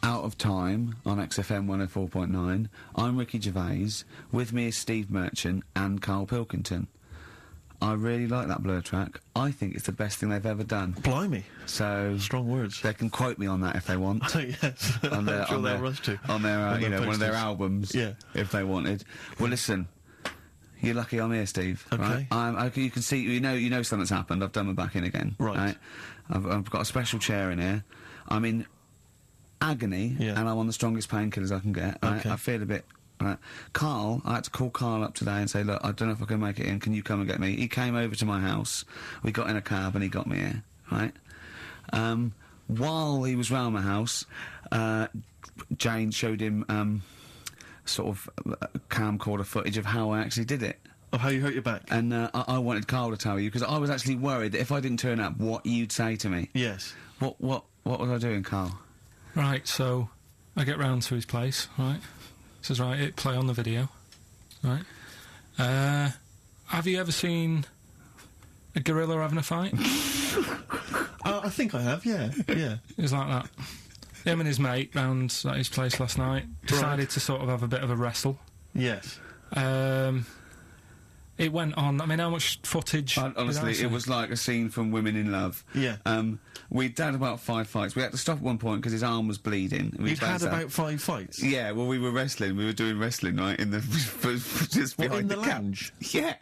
Out of Time on XFM 104.9. I'm Ricky Gervais. With me is Steve Merchant and Carl Pilkington. I really like that Blur track. I think it's the best thing they've ever done. Blimey. So... strong words. They can quote me on that if they want. Yes. On their, I'm sure on they'll their, rush to. On their, you know, posters. one of their albums. Yeah. If they wanted. Well, listen. You're lucky I'm here, Steve. Okay. Right? You can see, you know something's happened. I've done my back in again. Right. I've got a special chair in here. I'm in agony, Yeah. and I'm on the strongest painkillers I can get. Right? Okay. I feel a bit... Right. Carl, I had to call Carl up today and say, look, I don't know if I can make it in, can you come and get me? He came over to my house, we got in a cab and he got me here, right? While he was round my house, Jane showed him, sort of, camcorder footage of how I actually did it. Of how you hurt your back? And, I wanted Carl to tell you, because I was actually worried that if I didn't turn up, what you'd say to me. Yes. What was I doing, Carl? Right, so, I get round to his place, right? Says, right, hit play on the video, right? Have you ever seen a gorilla having a fight? I think I have, yeah, yeah. It was like that. Him and his mate round at his place last night decided to sort of have a bit of a wrestle. Yes. It went on, I mean, how much footage... Honestly, it was like a scene from Women in Love. Yeah. We'd had about 5 fights. We had to stop at one point because his arm was bleeding. You'd had about 5 fights? Yeah, well, we were wrestling. We were doing wrestling, right, in the... just What, behind in the cab. lounge? Yeah.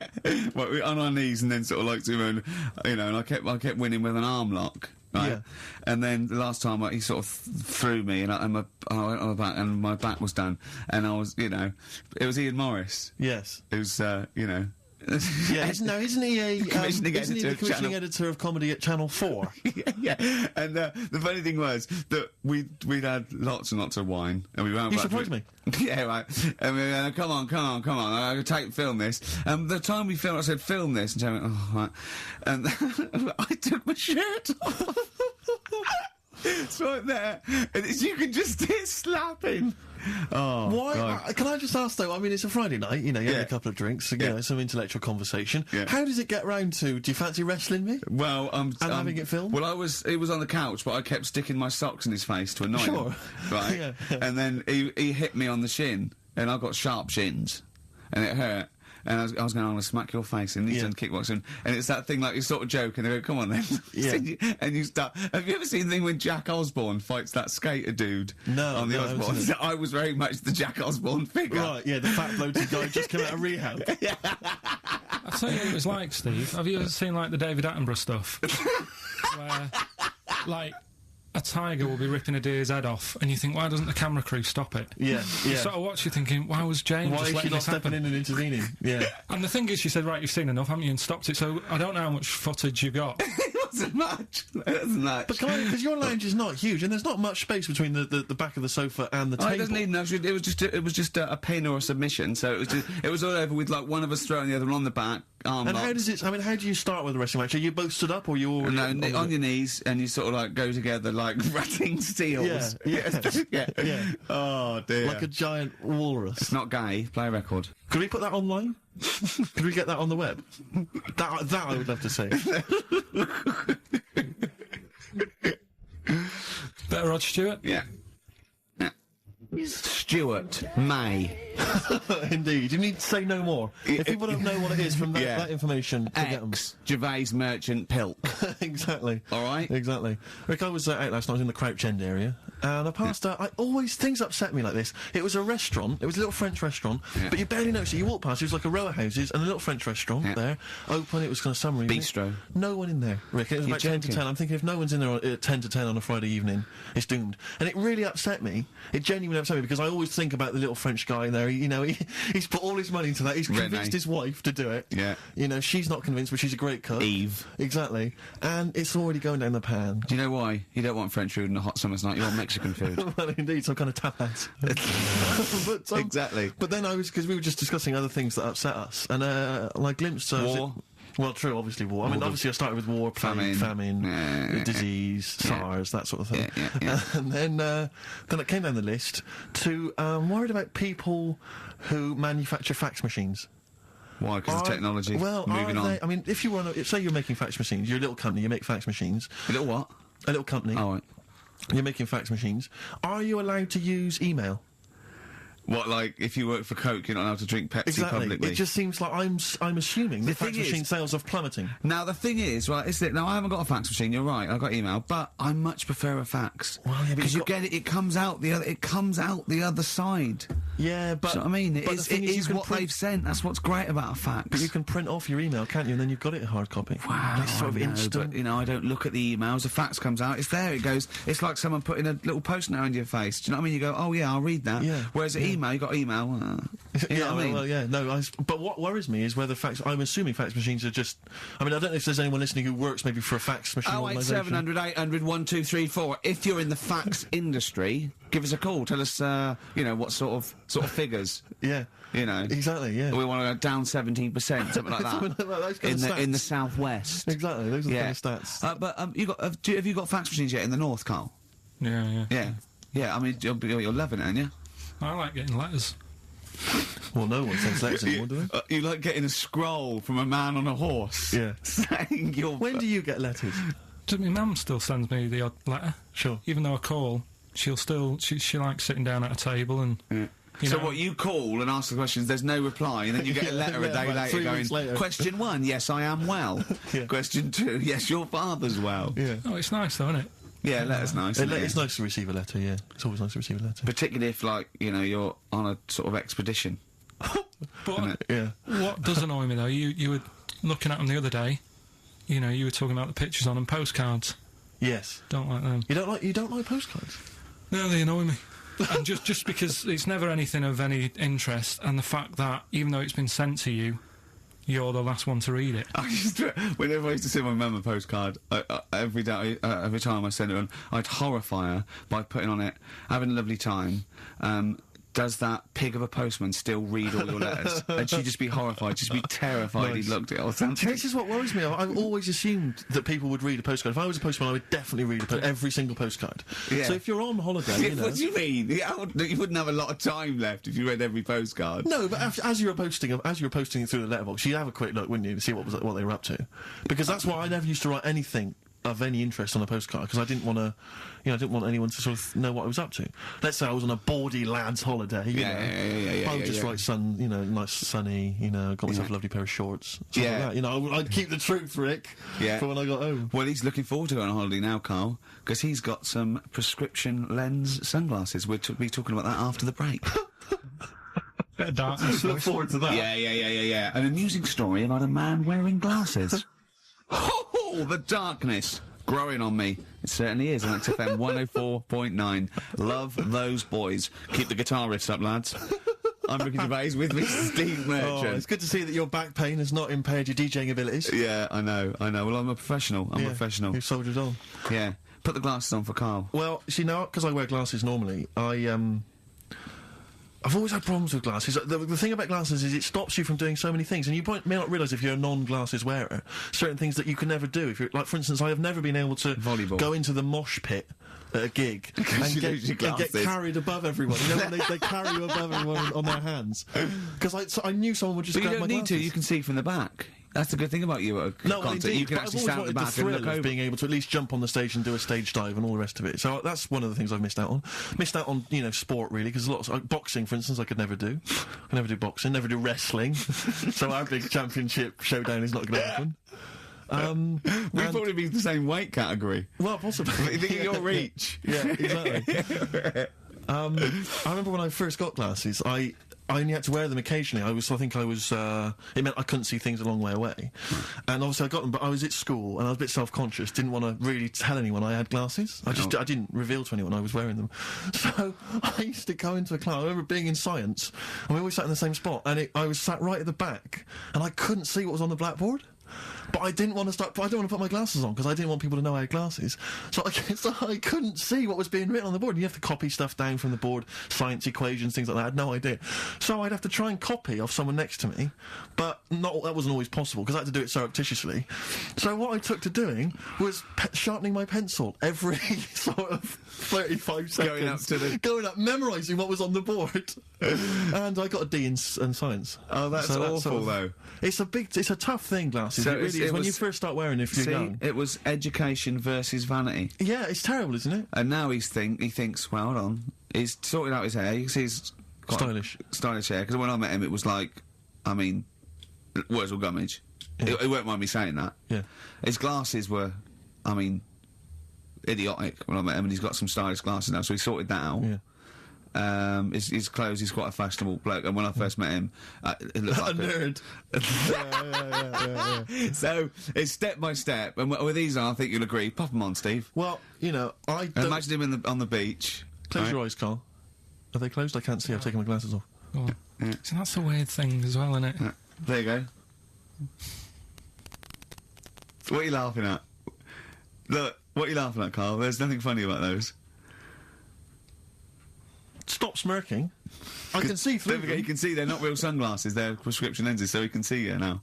Well, we were on our knees and then sort of like doing, you know, and I kept winning with an arm lock. Right? Yeah. And then the last time, he sort of threw me, and I went on my back, and my back was done, and I was, you know, it was Ian Morris. Yes. It was, you know... Yeah, isn't he the Commissioning commissioning editor of comedy at Channel 4? yeah. And the funny thing was that we'd had lots and lots of wine, and we went. You surprised me. Yeah, right. And we went, come on. I could film this. The time we filmed, I said, film this, and Jane went, oh, right. And I took my shirt off. It's right there, and you can just hear slapping. Oh, why? Can I just ask though? I mean, it's a Friday night. You know, you had a couple of drinks, you know, some intellectual conversation. Yeah. How does it get round to? Do you fancy wrestling me? Well, and having it filmed. Well, it was on the couch, but I kept sticking my socks in his face to annoy Sure. him. Right. Yeah. And then he hit me on the shin, and I got sharp shins, and it hurt. And I was going, I'm going to smack your face, and he's done kickboxing. And it's that thing, like, you sort of joke, and they go, come on then. Yeah. And you start, have you ever seen the thing when Jack Osborne fights that skater dude? No. On the Osborne? I was very much the Jack Osborne figure. Right, yeah, the fat bloated guy just came out of rehab. I'll tell you what it was like, Steve. Have you ever seen, like, the David Attenborough stuff? Where, like... a tiger will be ripping a deer's head off, and you think, why doesn't the camera crew stop it? Yeah, You sort of watch, you're thinking, why was Jane Why just is she letting not this happen? stepping in and intervening? Yeah. And the thing is, she said, right, you've seen enough, haven't you, and stopped it, so I don't know how much footage you've got. It wasn't much. It wasn't much. But because your lounge is not huge, and there's not much space between the back of the sofa and the table. It doesn't need enough. It was just a pin or a submission. So it was all over with like one of us throwing the other one on the back. And how does it? I mean, how do you start with a wrestling match? Are you both stood up, or you already on your knees, and you sort of like go together like ratting seals? Yeah. Oh dear. like a giant walrus? It's not gay. Play a record. Could we put that online? Could we get that on the web? That I would love to see. Better Rod Stewart? Yeah. Stuart May. Indeed. You need to say no more. If people don't know what it is from that information, forget them. Gervais Merchant Pilk. Exactly. All right. Exactly. Rick, I was out last night. I was in the Crouch End area, and I passed. Things upset me like this. It was a restaurant. It was a little French restaurant, but you barely noticed it. You walk past. It was like a row of houses and a little French restaurant there, open. It was kind of summer evening. Bistro. No one in there, Rick. It was about 10 to 10. I'm thinking if no one's in there at 10 to 10 on a Friday evening, it's doomed. And it really upset me. It genuinely upset me because I always think about the little French guy in there. He's put all his money into that. He's convinced his wife to do it. Yeah. You know, she's not convinced, but she's a great cook. Eve. Exactly. And it's already going down the pan. Do you know why? You don't want French food on a hot summer's night. You want Mexican food. Well, indeed, some kind of tapas. But, exactly. But then because we were just discussing other things that upset us, and I glimpsed war. Well, true, obviously war. I mean, obviously I started with war, famine, disease, SARS, that sort of thing. And then it came down the list to, worried about people who manufacture fax machines. Why? Because of technology. Well, moving on. I mean, if you want to, say you're making fax machines, you're a little company, you make fax machines. A little what? A little company. Oh, right. You're making fax machines. Are you allowed to use email? What, like, if you work for Coke, you're not allowed to drink Pepsi publicly? It just seems like I'm assuming the fax machine sales are plummeting. Now, the thing is, right, now I haven't got a fax machine, you're right, I've got email, but I much prefer a fax. Well, yeah, because you get it, it comes out the other side. Yeah, but... Do you know what I mean? It is what they've sent. That's what's great about a fax. But you can print off your email, can't you? And then you've got it in hard copy. Wow, it's sort of instant. But, you know, I don't look at the emails. A fax comes out, it's there, it goes. It's like someone putting a little post-it note on your face. Do you know what I mean? You go, oh yeah, I'll read that. Yeah. Whereas an email, you got email. You know what I mean? Well, yeah, no, but what worries me is whether I'm assuming fax machines are just... I mean, I don't know if there's anyone listening who works maybe for a fax machine organisation. 08700 800 1234. If you're in the fax industry, give us a call. Tell us, you know, what sort of figures. Yeah. You know. Exactly, yeah. We want to go down 17%, something like that. Something like that, in the southwest. Exactly, those are the kind of stats. But have you got fax machines yet in the north, Carl? Yeah. Yeah, I mean, you're loving it, aren't you? I like getting letters. Well, no one sends letters anymore, do they? You like getting a scroll from a man on a horse. Yeah. Saying you're... When do you get letters? My mum still sends me the odd letter. Sure. Even though I call, she'll still... She likes sitting down at a table and... Yeah. So what, you call and ask the questions, there's no reply, and then you get a letter a day later going, question 1, yes, I am well. Yeah. Question 2, yes, your father's well. Yeah. Oh, it's nice though, isn't it? Yeah, letter's nice. It's nice to receive a letter, yeah. It's always nice to receive a letter. Particularly if, like, you know, you're on a sort of expedition. But yeah. What does annoy me though, you were looking at them the other day, you know, you were talking about the pictures on them, postcards. Yes. Don't like them. You don't like postcards? No, they annoy me. And just because it's never anything of any interest, and the fact that even though it's been sent to you, you're the last one to read it. Whenever I used to send my mum a postcard, every time I send it on, I'd horrify her by putting on it, having a lovely time, does that pig of a postman still read all your letters? And she'd just be horrified, just be terrified he'd looked at it or something. This is what worries me. I've always assumed that people would read a postcard. If I was a postman, I would definitely read every single postcard. Yeah. So if you're on holiday, you know... What do you mean? You wouldn't have a lot of time left if you read every postcard. No, but as you were posting it through the letterbox, you'd have a quick look, wouldn't you, to see what they were up to? Because that's why I never used to write anything of any interest on a postcard, because I didn't want to, I didn't want anyone to sort of know what I was up to. Let's say I was on a baudy lad's holiday, you know. I would just write nice sunny, got myself a lovely pair of shorts, stuff like that. I'd keep the truth, Rick, for when I got home. Well, he's looking forward to going on holiday now, Carl, because he's got some prescription lens sunglasses. We'll be talking about that after the break. Bit of darkness. Look forward to that. Yeah. An amusing story about a man wearing glasses. Oh, the darkness growing on me. It certainly is on XFM 104.9. Love those boys. Keep the guitar riffs up, lads. I'm Ricky Gervais, with me Steve Merchant. Oh, it's good to see that your back pain has not impaired your DJing abilities. Yeah, I know. Well, I'm a professional. I'm a professional. You've soldiered on. Yeah. Put the glasses on for Carl. Well, see, now, because I wear glasses normally, I've always had problems with glasses. The thing about glasses is it stops you from doing so many things, and you may not realise if you're a non-glasses wearer, certain things that you can never do. If you're, like, for instance, I have never been able to go into the mosh pit at a gig and get carried above everyone. You know, when they carry you above everyone on their hands. Because I knew someone would just grab my glasses. But you don't need to, you can see from the back. That's the good thing about you at a concert. Indeed, you can actually stand at the back and look over. Of being able to at least jump on the stage and do a stage dive and all the rest of it. So that's one of the things I've missed out on. Missed out on, sport, really, because lots of boxing, for instance, I could never do. I could never do boxing, never do wrestling. So our big championship showdown is not going to happen. We'd probably be the same weight category. Well, possibly. You think of your reach. Yeah, exactly. I remember when I first got glasses, I only had to wear them occasionally. It meant I couldn't see things a long way away. And obviously I got them, but I was at school and I was a bit self-conscious, didn't want to really tell anyone I had glasses. I didn't reveal to anyone I was wearing them. So I used to go into a class. I remember being in science, and we always sat in the same spot, and I was sat right at the back, and I couldn't see what was on the blackboard. But I didn't want to put my glasses on because I didn't want people to know I had glasses. So I couldn't see what was being written on the board. And you have to copy stuff down from the board, science equations, things like that. I had no idea. So I'd have to try and copy off someone next to me, but that wasn't always possible because I had to do it surreptitiously. So what I took to doing was sharpening my pencil every sort of 35 seconds. Going up, memorising what was on the board. And I got a D in science. Oh, that's awful, though. It's a tough thing, glasses. So it really is. When you first start wearing it, if you're young. It was education versus vanity. Yeah, it's terrible, isn't it? And now he thinks, well, hold on. He's sorted out his hair. He's quite stylish hair. Because when I met him, it was like, I mean, Wurzel Gummidge. Yeah. He won't mind me saying that. Yeah. His glasses were, I mean, idiotic when I met him, and he's got some stylish glasses now, so he sorted that out. Yeah. His clothes, he's quite a fashionable bloke, and when I first met him, it looked like a nerd. Yeah. So, it's step by step, and with these on, I think you'll agree. Pop them on, Steve. Well, you know, I don't... Imagine him on the beach. Close your eyes, Carl. Are they closed? I can't see, I've taken my glasses off. Oh. Yeah. So that's a weird thing as well, isn't it? Yeah. There you go. What are you laughing at? Look, what are you laughing at, Carl? There's nothing funny about those. Stop smirking. I can see through them. You can see they're not real sunglasses, they're prescription lenses, so you can see you now.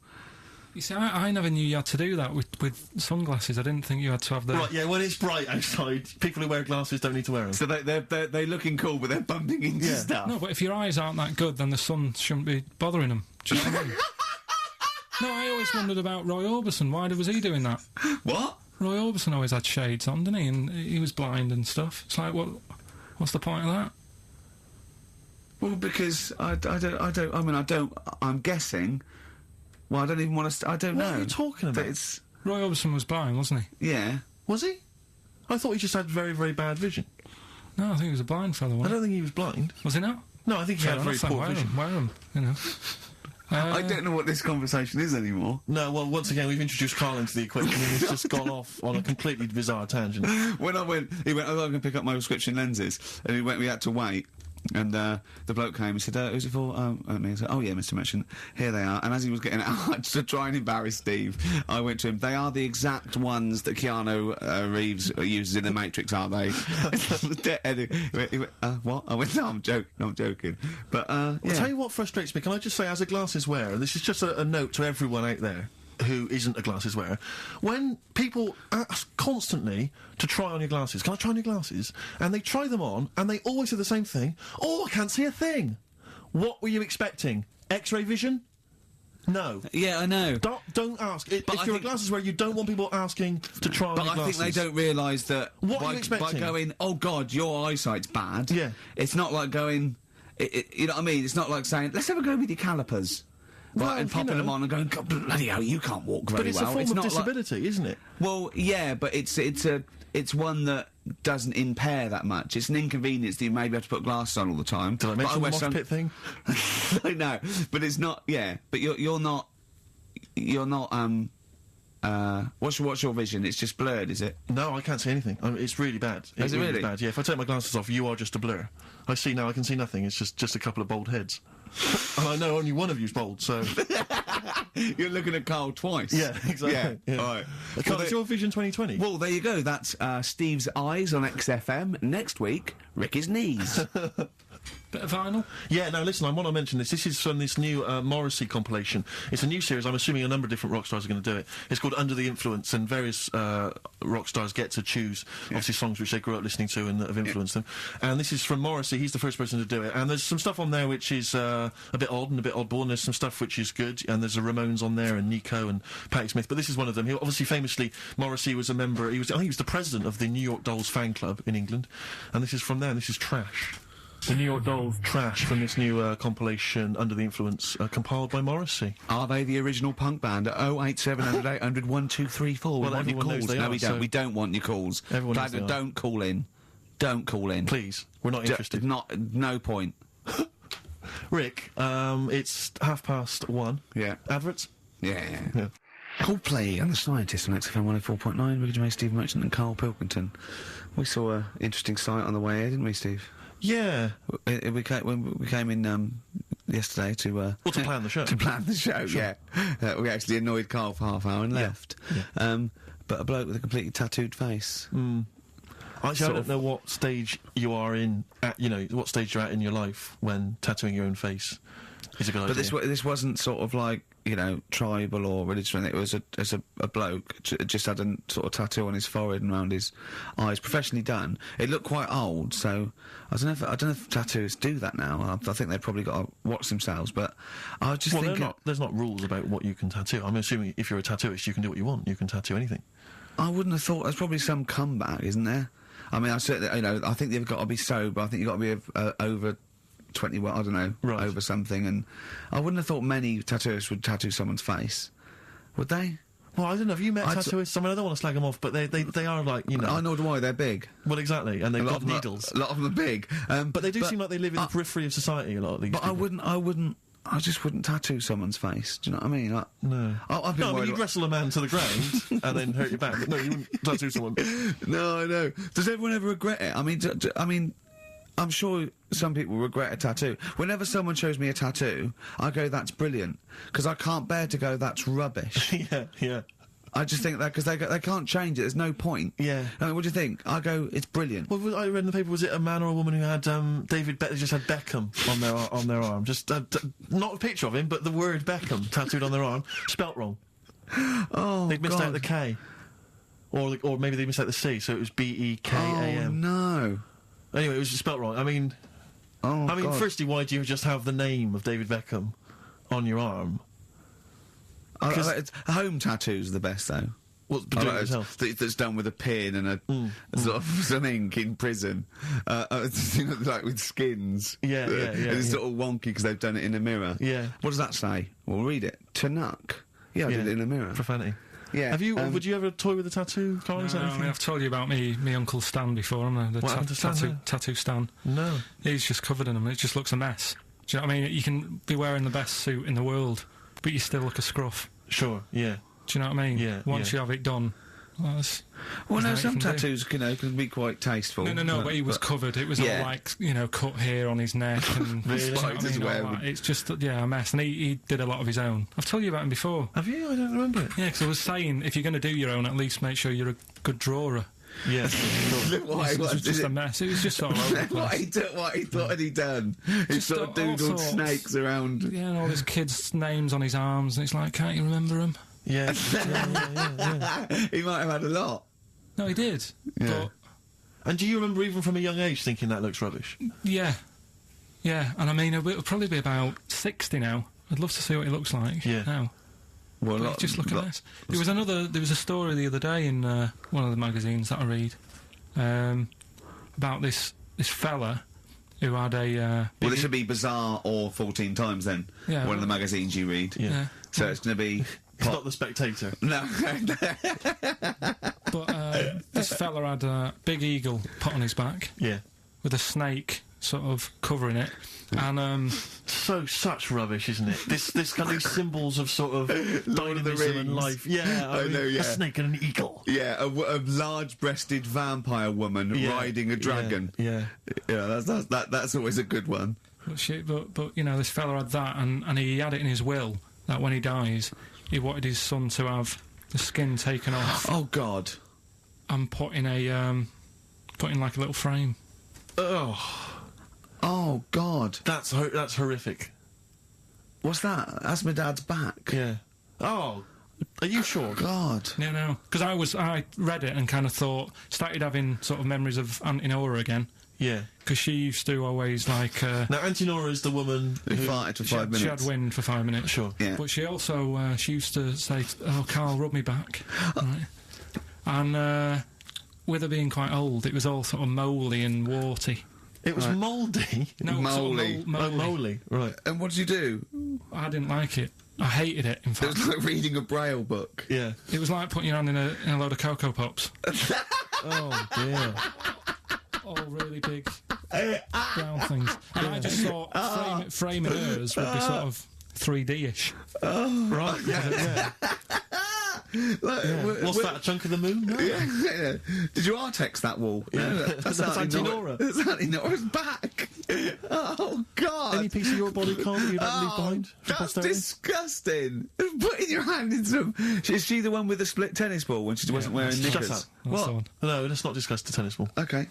You see, I never knew you had to do that with sunglasses. I didn't think you had to have the... Right, yeah, when it's bright outside, people who wear glasses don't need to wear them. So they're looking cool, but they're bumping into stuff. No, but if your eyes aren't that good, then the sun shouldn't be bothering them. Do you know what I mean? No, I always wondered about Roy Orbison. Why was he doing that? What? Roy Orbison always had shades on, didn't he? And he was blind and stuff. It's like, what's the point of that? Well, because I'm guessing. Well, I don't even want to. I don't know. What are you talking about? Roy Orbison was blind, wasn't he? Yeah. Was he? I thought he just had very, very bad vision. No, I think he was a blind fellow. I don't think he was blind. Was he not? No, I think he had very poor vision. Wear him, you know. I don't know what this conversation is anymore. No, well, once again, we've introduced Carl into the equation and he's just gone off on a completely bizarre tangent. When he went, oh, I'm going to pick up my prescription lenses, and we had to wait. And the bloke came and said, who's it for? Me. I said, oh yeah, Mr. Merchant, here they are. And as he was getting out, to try and embarrass Steve, I went to him, they are the exact ones that Keanu Reeves uses in The Matrix, aren't they? He went, what? I went, no, I'm joking. But, yeah. I'll tell you what frustrates me. Can I just say, as a glasses wearer, this is just a note to everyone out there who isn't a glasses wearer, when people ask constantly to try on your glasses, can I try on your glasses? And they try them on, and they always say the same thing, oh, I can't see a thing. What were you expecting? X-ray vision? No. Yeah, I know. Don't ask. If you're a glasses wearer, you don't want people asking to try on your glasses. But I think they don't realise that what are you expecting? By going, oh God, your eyesight's bad, yeah. It's not like going, you know what I mean? It's not like saying, let's have a go with your calipers. Well, and popping them on and going, God, bloody hell, you can't walk very well. But it's a form of disability, isn't it? Well, yeah, but it's one that doesn't impair that much. It's an inconvenience that you maybe have to put glasses on all the time. Did I mention the mosh pit thing? I know, but it's not. Yeah, but you're not. What's your vision? It's just blurred, is it? No, I can't see anything. It's really bad. Is it really bad? Yeah. If I take my glasses off, you are just a blur. I see now. I can see nothing. It's just a couple of bald heads. And I know only one of you's bald, so... You're looking at Carl twice. Yeah, exactly. Yeah. All right. Carl, it's your Vision 2020. Well, there you go. That's Steve's eyes on XFM. Next week, Ricky's knees. Bit of vinyl? Yeah, now listen, I want to mention this. This is from this new Morrissey compilation. It's a new series. I'm assuming a number of different rock stars are going to do it. It's called Under the Influence, and various rock stars get to choose, obviously, songs which they grew up listening to and that have influenced them. And this is from Morrissey. He's the first person to do it. And there's some stuff on there which is a bit odd and a bit oddball, and there's some stuff which is good. And there's the Ramones on there, and Nico and Patti Smith. But this is one of them. He obviously, famously, Morrissey was a member. I think he was the president of the New York Dolls fan club in England. And this is from there. And this is Trash. The New York Dolls Trash from this new compilation Under the Influence, compiled by Morrissey. Are they the original punk band at 08700 800 1234? Well, everyone knows they are. No, we don't. We don't want your calls. Everyone knows they are. Don't call in. Don't call in. Please. We're not interested. No point. Rick, it's 1:30. Yeah. Adverts? Yeah. Coldplay and the Scientists on XFM 104.9. Ricky Gervais, Steve Merchant and Carl Pilkington. We saw an interesting sight on the way here, didn't we, Steve? Yeah. When we came in yesterday to plan the show. To plan the show, sure. Yeah. We actually annoyed Carl for half an hour and left. Yeah. But a bloke with a completely tattooed face. Actually, I don't know what stage you are in, what stage you're at in your life when tattooing your own face is a good idea. But this wasn't sort of like, you know, tribal or religious or anything. It was a bloke just had a sort of tattoo on his forehead and around his eyes, professionally done. It looked quite old, so I don't know if tattoos do that now. I think they've probably got to watch themselves, but I was just thinking... there's not rules about what you can tattoo. I'm assuming if you're a tattooist, you can do what you want. You can tattoo anything. I wouldn't have thought... There's probably some comeback, isn't there? I mean, I certainly, you know, I think they've got to be sober. I think you've got to be over 21, I don't know, right. Over something, and I wouldn't have thought many tattooists would tattoo someone's face. Would they? Well, I don't know. Have you met tattooists? I mean, I don't want to slag them off, but they are like, you know... I know why, they're big. Well, exactly, and they've got needles. A lot of them are big. But they do seem like they live in the periphery of society, a lot of these people. I just wouldn't tattoo someone's face. Do you know what I mean? Like, no. I mean, you'd wrestle a man to the ground and then hurt your back. But no, you wouldn't tattoo someone. No, I know. Does everyone ever regret it? I mean, I'm sure some people regret a tattoo. Whenever someone shows me a tattoo, I go, that's brilliant. Because I can't bear to go, that's rubbish. Yeah. I just think that because they can't change it. There's no point. Yeah. I mean, what do you think? I go, it's brilliant. Well, I read in the paper, was it a man or a woman who had just had Beckham on their arm? Just not a picture of him, but the word Beckham tattooed on their arm, spelt wrong. Oh, they'd missed out the K, or maybe they missed out the C, so it was Beckam. Oh no. Anyway, it was spelt wrong. I mean, God. Firstly, why do you just have the name of David Beckham on your arm? Home tattoos are the best, though. What's doing it yourself? That's done with a pin and a sort of some ink in prison, you know, like with skins. Yeah. It's sort of wonky because they've done it in a mirror. Yeah. What does that say? Well, read it. Tanuk. Yeah, I did it in a mirror. Profanity. Yeah. Have you? Would you ever toy with a tattoo, Colin? No, I mean, I've told you about me Uncle Stan before, haven't I? The tattoo Stan. No. He's just covered in them. It just looks a mess. Do you know what I mean? You can be wearing the best suit in the world, but you still look a scruff. Sure, yeah. Do you know what I mean? Yeah. Once you have it done. Well, no, some tattoos, you know, can be quite tasteful. No, but he was covered. It was all like, you know, cut here on his neck and it's just, a mess. And he did a lot of his own. I've told you about him before. Have you? I don't remember it. Yeah, because I was saying, if you're going to do your own, at least make sure you're a good drawer. Yeah. It was just a mess. It was just sort of what he thought had he done? He sort of doodled snakes around. Yeah, and all his kids' names on his arms, and it's like, can't you remember them? Yeah. He might have had a lot. No, he did. Yeah. And do you remember even from a young age thinking that looks rubbish? Yeah. Yeah, and I mean, it'll probably be about 60 now. I'd love to see what he looks like now. Well, just look at this. There was a story the other day in one of the magazines that I read about this fella who had a... well, this should be Bizarre or 14 Times then. Yeah. One of the magazines you read. Yeah. So it's going to be... It's not The Spectator. No. But this fella had a big eagle put on his back. Yeah. With a snake sort of covering it. And such rubbish, isn't it? This kind of symbols of sort of dynamism and life. Yeah, I mean, a snake and an eagle. Yeah, a large-breasted vampire woman riding a dragon. Yeah. That's always a good one. But you know, this fella had that, and he had it in his will that when he dies, he wanted his son to have the skin taken off. Oh God! And put in like a little frame. Oh God! That's horrific. What's that? That's my dad's back. Yeah. Oh, are you sure? God. No. Because I read it and kind of started having sort of memories of Auntie Nora again. Yeah. Because she used to always like... now, Auntie Nora is the woman who farted for 5 minutes. She had wind for 5 minutes. Sure. Yeah. But she also, she used to say, oh, Carl, rub me back. Right? And with her being quite old, it was all sort of mouldy and warty. It was mouldy? No, mouldy. Mouldy, right. And what did you do? I didn't like it. I hated it, in fact. It was like reading a Braille book. Yeah. It was like putting your hand in a load of Cocoa Pops. Oh, dear. All really big brown things. And I just thought framing hers would be sort of 3D-ish. Oh, right. Yeah. What's that, a chunk of the moon? No. Yeah. Did you Artex that wall? Yeah. That's Auntie Nora. That's Auntie Nora's back. Oh, God. Any piece of your body, Carl, that you'd like to leave behind? That's disgusting. Putting your hand in some... Is she the one with the split tennis ball when she wasn't wearing knickers? What? No, let's not discuss the tennis ball. Okay.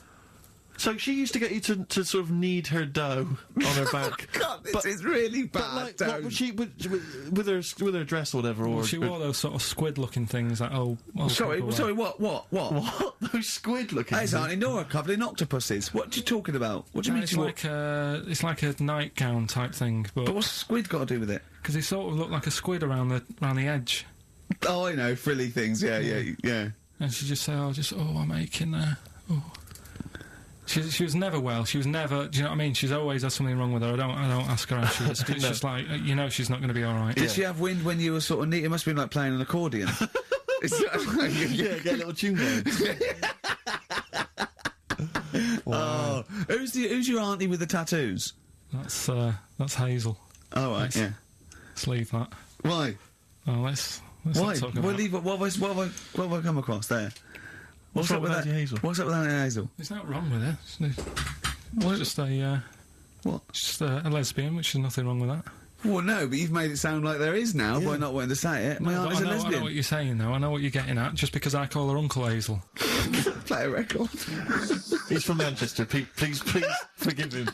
So she used to get you to sort of knead her dough on her back. God, this is really bad. But like, what would she with her dress or whatever? Or she wore those sort of squid-looking things that Sorry, what? What? Those squid-looking Hey, things? Auntie Nora covered octopuses. What are you talking about? What do you mean? It's like a nightgown type thing, but what's squid got to do with it? Because it sort of looked like a squid around the edge. Oh, I know, frilly things. Yeah. And she just said, I'm aching there. Oh. She was never well. She was never. Do you know what I mean? She's always had something wrong with her. I don't ask her how she is. It's just like she's not going to be all right. Did she have wind when you were sort of neat? It must have been like playing an accordion. Get a little tune going. Wow. Oh, who's your auntie with the tattoos? That's Hazel. Oh right, yeah. Let's leave that. Why? Oh, let's why? Not talk about We'll leave it. What have I come across there? What's up with Auntie Hazel? What's up with Auntie Hazel? There's nothing wrong with her. It's just a what? Just a lesbian, which is nothing wrong with that. Well, no, but you've made it sound like there is now by not wanting to say it. My aunt is a lesbian. I know what you're saying, though. I know what you're getting at. Just because I call her Uncle Hazel. Play a record. He's from Manchester. Please forgive him.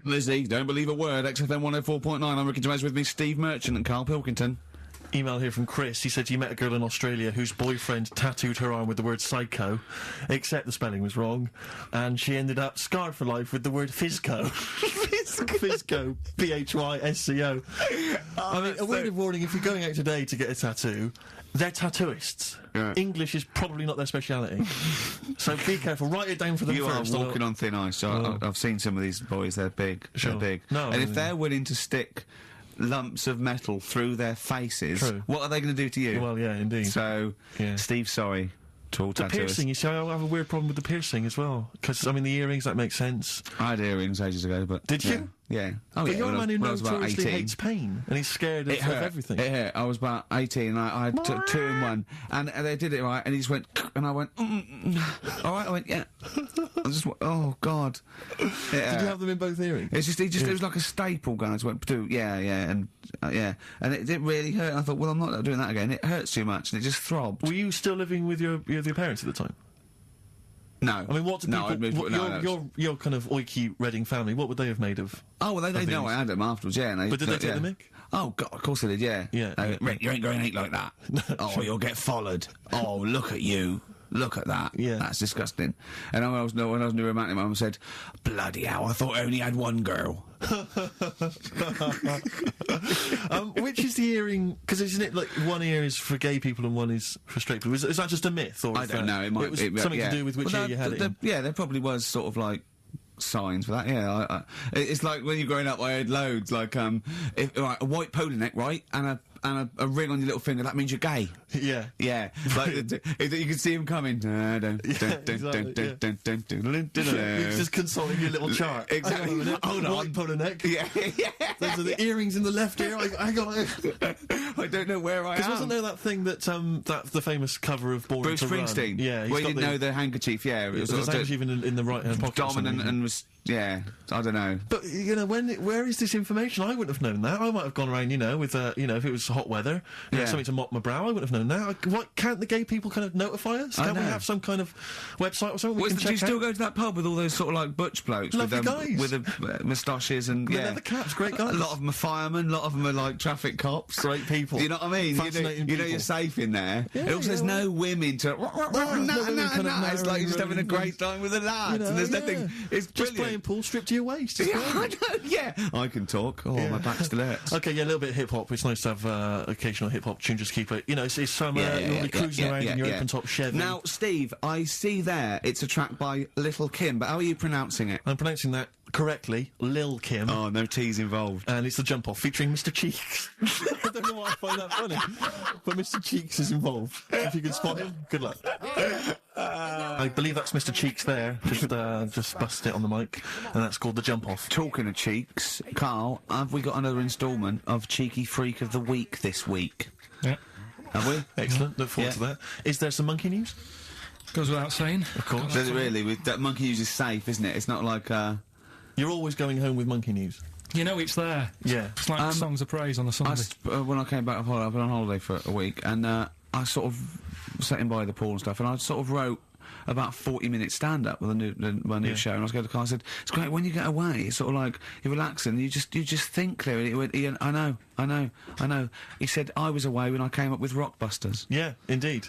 Lizzie, don't believe a word. XFM 104.9. I'm Ricky Gervais, with me, Steve Merchant and Carl Pilkington. Email here from Chris. He said he met a girl in Australia whose boyfriend tattooed her arm with the word psycho, except the spelling was wrong, and she ended up scarred for life with the word physco. Physco. Physco. I mean, a word of warning, if you're going out today to get a tattoo, they're tattooists. Yeah. English is probably not their speciality. So be careful. Write it down for them first. You are walking on thin ice. So I've seen some of these boys. They're big. Sure. They're big. No, and if they're willing to stick lumps of metal through their faces, what are they going to do to you? Well, yeah, indeed. So, Steve, sorry to all tattooers. The piercing, you see, I have a weird problem with the piercing as well. Because, I mean, the earrings, that makes sense. I had earrings ages ago, but... Did you? Yeah. Oh, but you're a man who notoriously hates pain, and he's scared of everything. It hurt. I was about 18, and I took 2 in 1, and they did it right, and he just went, and I went, all right, I went, yeah. I just went, oh, God. Did you have them in both earrings? It's just, it was like a staple gun. I just went, and it didn't really hurt. And I thought, well, I'm not doing that again. It hurts too much, and it just throbbed. Were you still living with your parents at the time? No. I mean, what do people... Your kind of oiky Reading family, what would they have made of... Oh, well, they know I had them afterwards, yeah. But did they take the mick? Oh, God, of course they did, yeah. Rick, you ain't going to eat like that. Oh, you'll get followed. Oh, look at you. Look at that. Yeah. That's disgusting. And when I was new romantic, my mum said, bloody hell, I thought I only had one girl. Which is the earring? Because isn't it like one ear is for gay people and one is for straight people? Is that just a myth? Or I don't know. It might be something to do with which ear you had it in. Yeah, there probably was sort of like signs for that. Yeah, it's like when you're growing up, I heard loads like a white polo neck, right, and a ring on your little finger. That means you're gay. Yeah, yeah. Like you can see him coming. He's just consulting your little chart. Exactly. Hold on. White polo neck. Yeah. Those are the earrings in the left ear. I don't know where I am. Because wasn't there that thing that the famous cover of Born Bruce to Springsteen? Run? Yeah. Where he didn't know the handkerchief. Yeah, it was handkerchief in the right hand pocket. Dominant and was. Yeah, I don't know. But where is this information? I wouldn't have known that. I might have gone around, with if it was hot weather, something to mop my brow. I wouldn't have known that. What can't the gay people kind of notify us? Can't we have some kind of website or something we can check out? Do you still go to that pub with all those sort of like butch blokes with the moustaches and leather caps? Great guys. A lot of them are firemen. A lot of them are like traffic cops. Great people. You know what I mean? Fascinating you know you're safe in there. Yeah, it also says no women to. No. It's like you're just having a great time with the lads, and there's nothing. It's just playing pool, stripped to your waist. I know. Yeah, I can talk. Oh, my back still hurts. Okay, a little bit of hip hop. It's nice to have occasional hip hop tune. Just keep it. It's summer. You'll be cruising around in your open top Chevy. Now, Steve, I see there it's a track by Little Kim, but how are you pronouncing it? I'm pronouncing that correctly, Lil Kim. Oh, no T's involved. And it's the Jump Off featuring Mr. Cheeks. I don't know why I find that funny, but Mr. Cheeks is involved. If you can spot him, good luck. I believe that's Mr. Cheeks there. Just bust it on the mic, and that's called the Jump Off. Talking of cheeks, Carl, have we got another instalment of Cheeky Freak of the Week this week? Yeah. Have we? Excellent. Look forward to that. Is there some monkey news? Goes without saying. Of course. Does it really? That monkey news is safe, isn't it? It's not like. You're always going home with monkey news. It's there. Yeah. It's like songs of praise on a Sunday. When I came back, I've been on holiday for a week, and I sort of sat in by the pool and stuff, and I sort of wrote about 40-minute stand-up with my new show, and I was going to Carl, I said, it's great when you get away, it's sort of like, you're relaxing, you just think clearly. He went, Ian, I know. He said, I was away when I came up with Rockbusters. Yeah, indeed.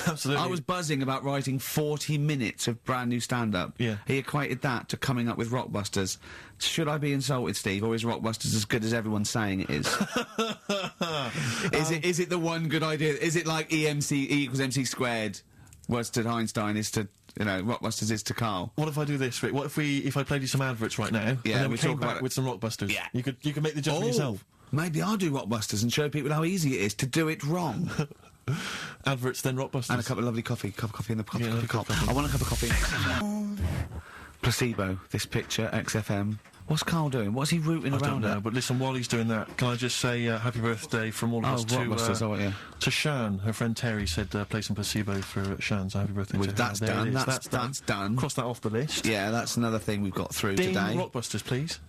Absolutely. I was buzzing about writing 40 minutes of brand new stand-up. Yeah. He equated that to coming up with Rockbusters. Should I be insulted, Steve, or is Rockbusters as good as everyone's saying it is? Is it the one good idea? Is it like E equals MC squared? Was to Einstein is to, Rockbusters is to Carl. What if I do this, Rick? What if I played you some adverts right now? Yeah, and then we we came talk back about with some Rockbusters. Yeah. You could make the judgment yourself. Maybe I'll do Rockbusters and show people how easy it is to do it wrong. Adverts, then Rockbusters. And a cup of lovely coffee. Cup of coffee in the coffee cup. Coffee. I want a cup of coffee. Placebo, this picture, XFM. What's Carl doing? What's he rooting around I don't know, at? but listen, while he's doing that, can I just say happy birthday from all of us to Shan. Her friend Terry said play some Placebo for Shan, so happy birthday to her. That's done. That's done. Cross that off the list. Yeah, that's another thing we've got through Ding today. Rockbusters, please.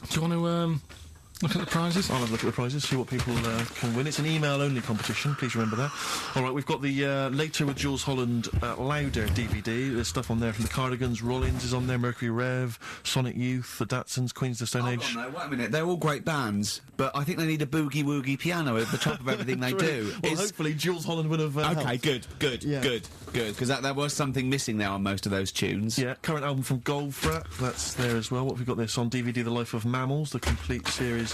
Do you want to look at the prizes? I'll have a look at the prizes, see what people can win. It's an email-only competition, please remember that. All right, we've got the Later with Jules Holland Louder DVD. There's stuff on there from the Cardigans, Rollins is on there, Mercury Rev, Sonic Youth, the Datsuns, Queens of the Stone Age. No, wait a minute. They're all great bands, but I think they need a boogie-woogie piano at the top of everything they do. Well, hopefully Jules Holland would have Okay, helped. good, because there was something missing there on most of those tunes. Yeah, current album from Goldfrapp, that's there as well. What have we got this on DVD? The Life of Mammals, the complete series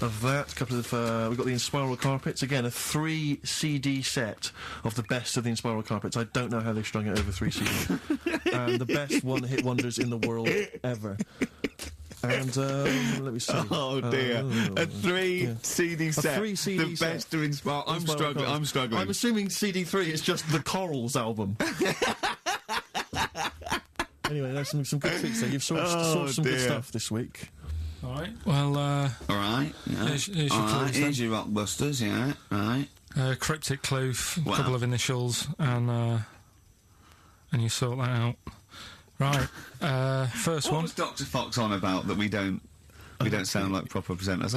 of that. A couple of we've got the Inspiral Carpets, again a 3 CD set of the best of the Inspiral Carpets. I don't know how they strung it over 3 CDs. The best one-hit wonders in the world ever. And let me see. Oh dear, a 3 CD set. A 3 CD the set. best to inspire. I'm struggling. I'm assuming CD3 is just the Corals album. Anyway, there's some good treats there. You've sourced some good stuff this week. All right. Well, all right. Yeah. Here's your clues, here's your Rockbusters. Yeah. Right. Cryptic clue, a couple of initials, and you sort that out. Right. First what one. was Dr. Fox on about that we don't sound like proper presenters?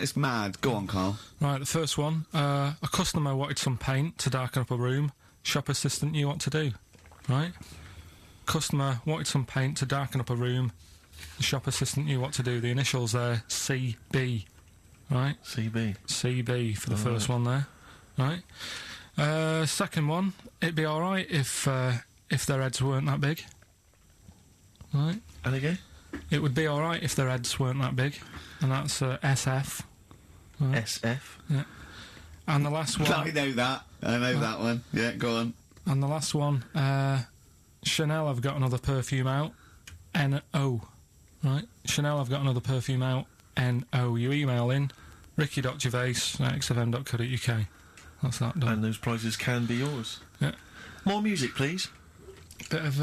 It's mad. Go on, Carl. Right. The first one. A customer wanted some paint to darken up a room. Shop assistant knew what to do. Right. Customer wanted some paint to darken up a room. The shop assistant knew what to do. The initials there, CB. Right? CB for the first one there. Right? Second one, it'd be alright if their heads weren't that big. Right? And again? It would be alright if their heads weren't that big. And that's SF. Right? SF? Yeah. And the last one... I know that. That one. Yeah, go on. And the last one, Chanel have got another perfume out. N-O. Right, Chanel, I've got another perfume out. N-O. You email in ricky.gervais@xfm.co.uk. That's that done. And those prizes can be yours. Yeah. More music, please. Bit of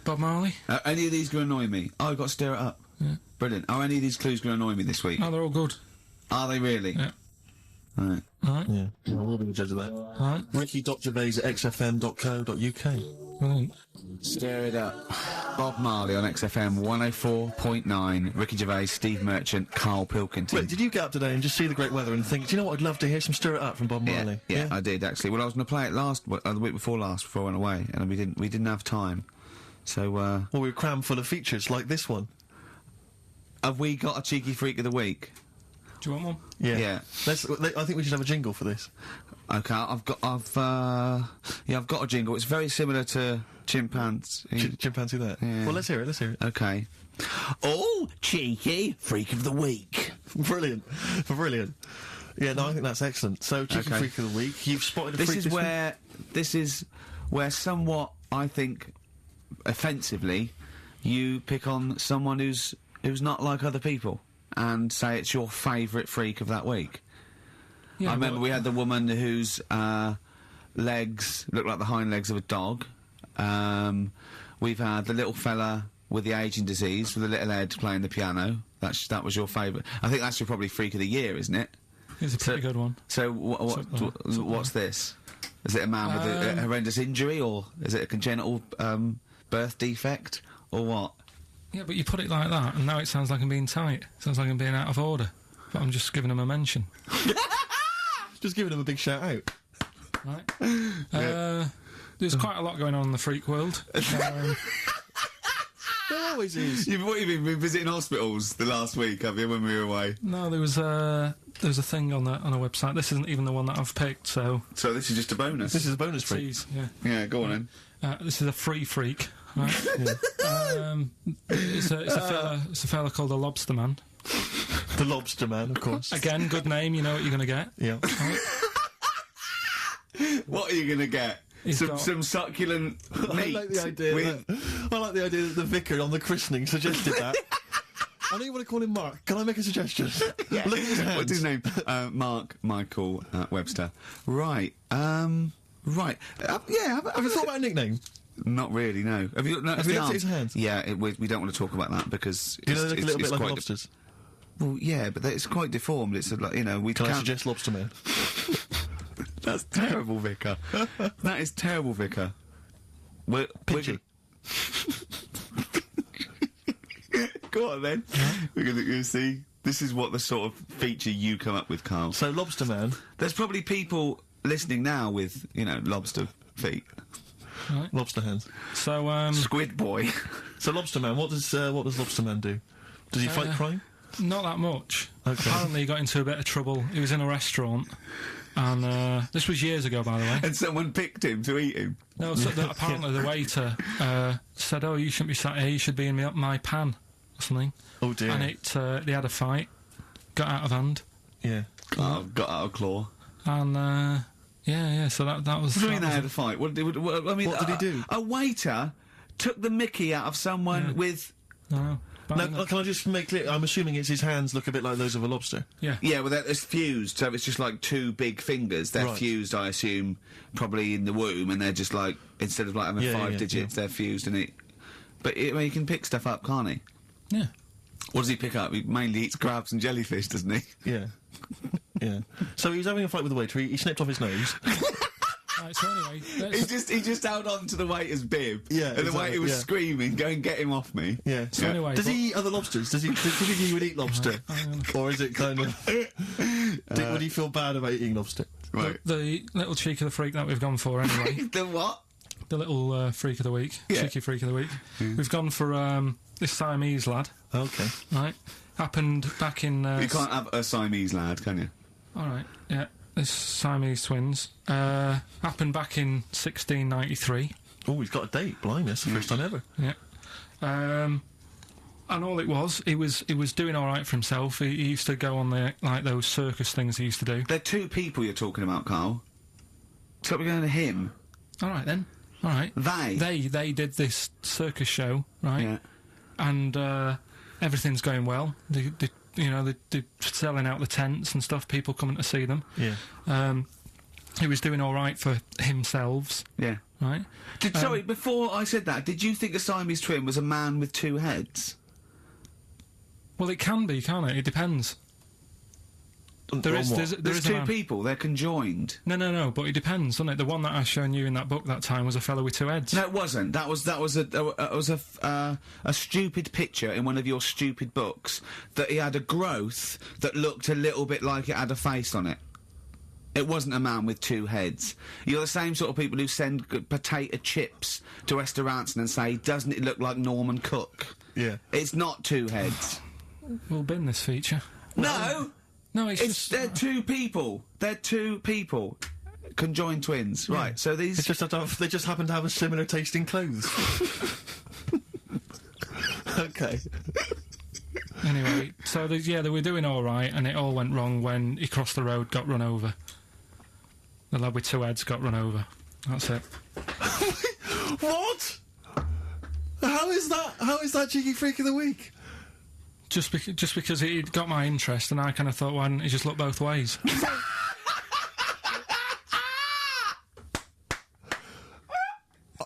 Bob Marley. Any of these going to annoy me? Oh, I've got to stir it up. Yeah. Brilliant. Are any of these clues going to annoy me this week? No, they're all good. Are they really? Yeah. Right. Alright. Yeah. We'll be the judge of that. Alright. Ricky.gervais@xfm.co.uk. Brilliant. Stir it up. Bob Marley on XFM 104.9. Ricky Gervais, Steve Merchant, Carl Pilkington. Wait, did you get up today and just see the great weather and think, do you know what, I'd love to hear some Stir It Up from Bob Marley? Yeah, I did actually. Well, I was going to play it the week before last, before I went away, and we didn't have time. So, well, we were crammed full of features like this one. Have we got a cheeky freak of the week? Do you want one? Yeah. I think we should have a jingle for this. Okay, I've got a jingle. It's very similar to Chimpanzee. Chimpanzee that? Yeah. Well, let's hear it. Okay. Oh, cheeky freak of the week. Brilliant. Yeah, no, I think that's excellent. So, cheeky freak of the week. You've spotted a freak this week. This is where somewhat, I think, offensively, you pick on someone who's not like other people and say it's your favourite freak of that week. Yeah, I remember we had the woman whose legs looked like the hind legs of a dog. We've had the little fella with the ageing disease with the little head playing the piano. That was your favourite. I think that's your probably freak of the year, isn't it? It's a pretty good one. So what's this? Is it a man with a horrendous injury, or is it a congenital birth defect, or what? Yeah, but you put it like that, and now it sounds like I'm being tight. It sounds like I'm being out of order. But I'm just giving him a mention. Just giving him a big shout out. Right. there's quite a lot going on in the freak world. There always is. What have you been visiting hospitals the last week, have you, when we were away? No, there was a thing on a website. This isn't even the one that I've picked, so... So this is just a bonus? This is a bonus freak. Please, yeah. Yeah, go on then. This is a free freak, right? It's a fella called the Lobster Man. The Lobster Man, of course. Again, good name, you know what you're going to get. Yeah. Right? What are you going to get? Some succulent meat. I like the idea that the vicar on the christening suggested that. I know you want to call him Mark. Can I make a suggestion? Yeah. Look at his hands. What's his name? Mark Michael Webster. Right. Right. Have you thought about a nickname? Not really, no. Have you looked at his hands? Yeah, we don't want to talk about that because Do you know they look a little bit like lobsters? Well, yeah, but it's quite deformed. It's like, you know, we Can can't... I suggest Lobster Man? That's terrible, Vicar. That is terrible, Vicar. Pitchy. Go on then. We're going to see. This is what the sort of feature you come up with, Carl. So Lobster Man. There's probably people listening now with, you know, lobster feet. Right. Lobster hands. So Squid Boy. So Lobster Man, what does Lobster Man do? Does he fight crime? Not that much. Okay. Apparently he got into a bit of trouble. He was in a restaurant, and this was years ago, by the way. And someone picked him to eat him. No, so apparently the waiter said, "Oh, you shouldn't be sat here. You should be in my pan or something." Oh dear. And they had a fight, got out of hand. Yeah. Oh, got out of claw. And yeah. So that was. What do you mean they had a fight? What did he do? A waiter took the mickey out of someone with. No. Now, can I just make clear? I'm assuming his hands look a bit like those of a lobster. Yeah. Yeah, well, it's fused, so it's just like two big fingers. They're fused, I assume, probably in the womb, and they're just like, instead of like having five digits, they're fused, and it. But he can pick stuff up, can't he? Yeah. What does he pick up? He mainly eats crabs and jellyfish, doesn't he? Yeah. Yeah. So he was having a fight with the waiter. He snipped off his nose. Right, so anyway, he just held on to the waiter's bib. Yeah, and the waiter was screaming, "Go and get him off me!" Yeah. So anyway, does he eat other lobsters? Does he think he would eat lobster, or is it kind of? Would he feel bad about eating lobster? Right. The little cheek of the freak that we've gone for anyway. The what? The little freak of the week. Yeah. Cheeky freak of the week. We've gone for this Siamese lad. Okay. Right. Happened back in. You can't have a Siamese lad, can you? All right. Yeah. This Siamese twins. Happened back in 1693. Oh, he's got a date. Blimey, that's the first time ever. Yeah. And all it was, he was doing all right for himself. He used to go on those circus things he used to do. They're two people you're talking about, Carl. So we're going to him. All right then. All right. They did this circus show, right? Yeah. And everything's going well. They're selling out the tents and stuff. People coming to see them. Yeah. He was doing all right for himself. Yeah. Right. Sorry, before I said that, did you think a Siamese twin was a man with two heads? Well, it can be, can't it? It depends. There's two people. They're conjoined. No. But it depends, doesn't it? The one that I shown you in that book that time was a fellow with two heads. No, it wasn't. That was a stupid picture in one of your stupid books that he had a growth that looked a little bit like it had a face on it. It wasn't a man with two heads. You're the same sort of people who send potato chips to restaurants and say, "Doesn't it look like Norman Cook?" Yeah. It's not two heads. We'll bin this feature. No. No, they're two people. They're two people. Conjoined twins. Yeah. Right, so these... they just happen to have a similar taste in clothes. Okay. Anyway, so they were doing all right, and it all went wrong when he crossed the road, got run over. The lad with two heads got run over. That's it. What? How is that cheeky freak of the week? Just because it got my interest, and I kind of thought, why didn't he just look both ways?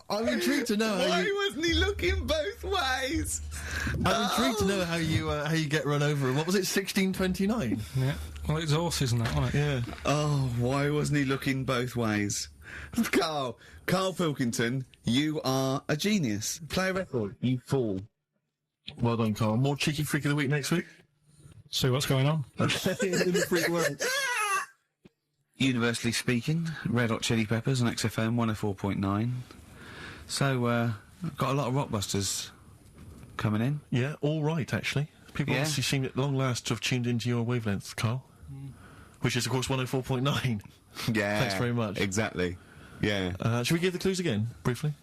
I'm intrigued to know Why wasn't he looking both ways? I'm intrigued to know how you get run over. What was it, 1629? Yeah. Well, it's horses and that, wasn't it? Yeah. Oh, why wasn't he looking both ways? Carl Pilkington, you are a genius. Play a record, you fool. Well done, Carl. More cheeky freak of the week next week. See what's going on. In the freak world. Universally Speaking, Red Hot Chili Peppers on XFM 104.9. So, I've got a lot of Rockbusters coming in. Yeah, all right, actually. People obviously seem at long last to have tuned into your wavelength, Carl. Which is, of course, 104.9. Yeah. Thanks very much. Exactly. Yeah. Should we give the clues again, briefly?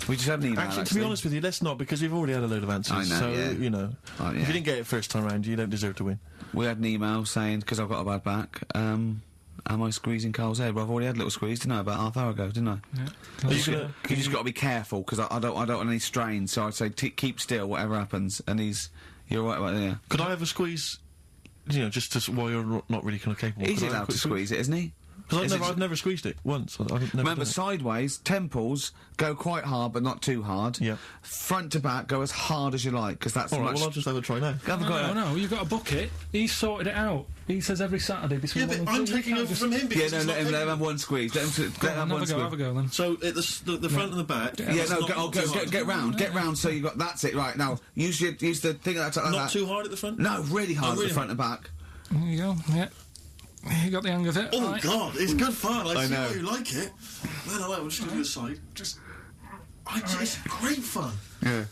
We just had an email, actually, to be honest with you, let's not, because we've already had a load of answers. I know, so, you know, if you didn't get it first time round, you don't deserve to win. We had an email saying, because I've got a bad back, am I squeezing Carl's head? Well, I've already had a little squeeze, didn't I, about half hour ago, didn't I? Yeah. You just got to be careful, because I don't want any strain, so I'd say keep still, whatever happens, and you're right about there. Could I have a squeeze, you know, just while you're not really kind of capable? He's allowed to squeeze it, isn't he? Because I've never squeezed it once. Remember, sideways, temples, go quite hard, but not too hard. Yeah. Front to back, go as hard as you like, because that's all right, well, I'll just have a try now. No, you've got a bucket. He's sorted it out. He says every Saturday between but I'm taking over from him because let him have one squeeze. Let him have one squeeze. Have a go then. So, at the front and the back... Get round, so you've got... That's it, right, now, use the thing like that. Not too hard at the front? No, really hard at the front and back. There you go, yeah. You got the hang of it. Oh, right. God, it's good fun. I see know. why you like it. No, we'll just give you a side. It's great fun. Yeah.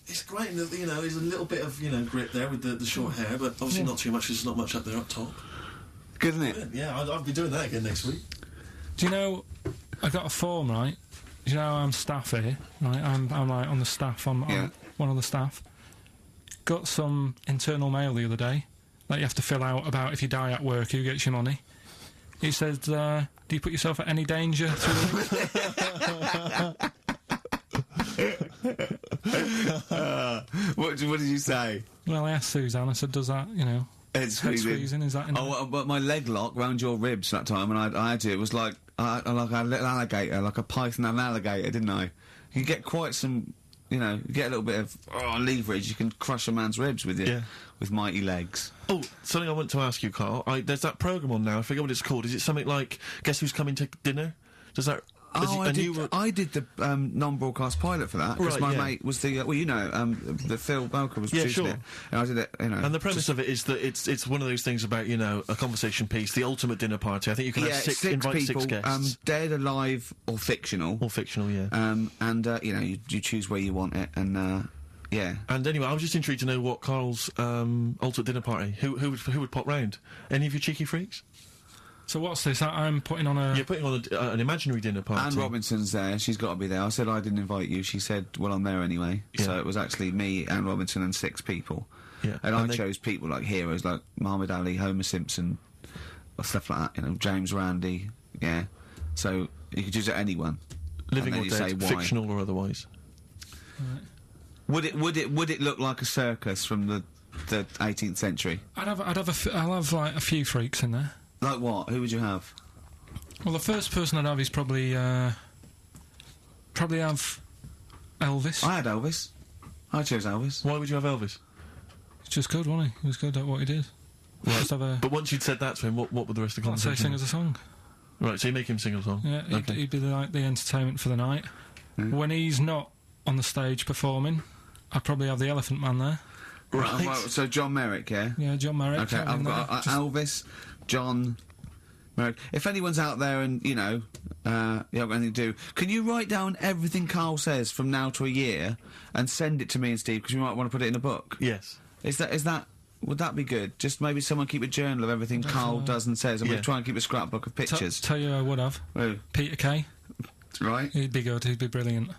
It's great, and you know, there's a little bit of, you know, grip there with the short hair, but obviously not too much, because there's not much up there up top. Good, isn't it? Yeah, I'll be doing that again next week. Do you know, I got a form, right? Do you know I'm staff here, right? I'm like on the staff, I'm one of the staff. Got some internal mail the other day that you have to fill out about if you die at work, who gets your money. He said, do you put yourself at any danger What did you say? Well, I asked Suzanne, I said, does that, you know... Head squeezing, is that... but my leg lock round your ribs that time, and I had to, it was like a little alligator, like a python and an alligator, didn't I? You get quite some... You know, you get a little bit of leverage, you can crush a man's ribs with with mighty legs. Oh, something I want to ask you, Carl. There's that programme on now, I forget what it's called. Is it something like Guess Who's Coming to Dinner? Does that... I did the non-broadcast pilot for that, because my mate was the the Phil Belker was producing it, and I did it, you know. And the premise of it is that it's one of those things about, you know, a conversation piece, the ultimate dinner party. I think you can have invite people, 6 guests. Dead, alive, or fictional. Or fictional, yeah. And you know, you choose where you want it, and yeah. And anyway, I was just intrigued to know what Carl's ultimate dinner party. Who would pop round? Any of you cheeky freaks? So what's this? I'm putting on a... You're putting on an imaginary dinner party. Anne Robinson's there. She's got to be there. I said I didn't invite you. She said, well, I'm there anyway. Yeah. So it was actually me, Anne Robinson, and 6 people. Yeah. And I chose people like heroes like Muhammad Ali, Homer Simpson, or stuff like that. You know, James Randi. Yeah. So you could choose anyone. Living or dead, fictional or otherwise. Right. Would it look like a circus from the 18th century? I'll have like a few freaks in there. Like what? Who would you have? Well, the first person I'd have is probably have Elvis. I had Elvis. I chose Elvis. Why would you have Elvis? He's just good, wasn't he? He was good at what he did. Right. But once you'd said that to him, what would the rest of the conversation? I'd say sing us a song. Right, so you make him sing a song? Yeah, he'd be like the entertainment for the night. When he's not on the stage performing, I'd probably have the Elephant Man there. Right. Well, so John Merrick, yeah? Yeah, John Merrick. Okay, I've got Elvis, John Merrick. If anyone's out there and, you know, you haven't got anything to do, can you write down everything Carl says from now to a year and send it to me and Steve, because we might want to put it in a book? Yes. Would that be good? Just maybe someone keep a journal of everything Carl does and says, and we'll try and keep a scrapbook of pictures. Tell you who I would have. Who? Peter Kay. Right. He'd be good, he'd be brilliant.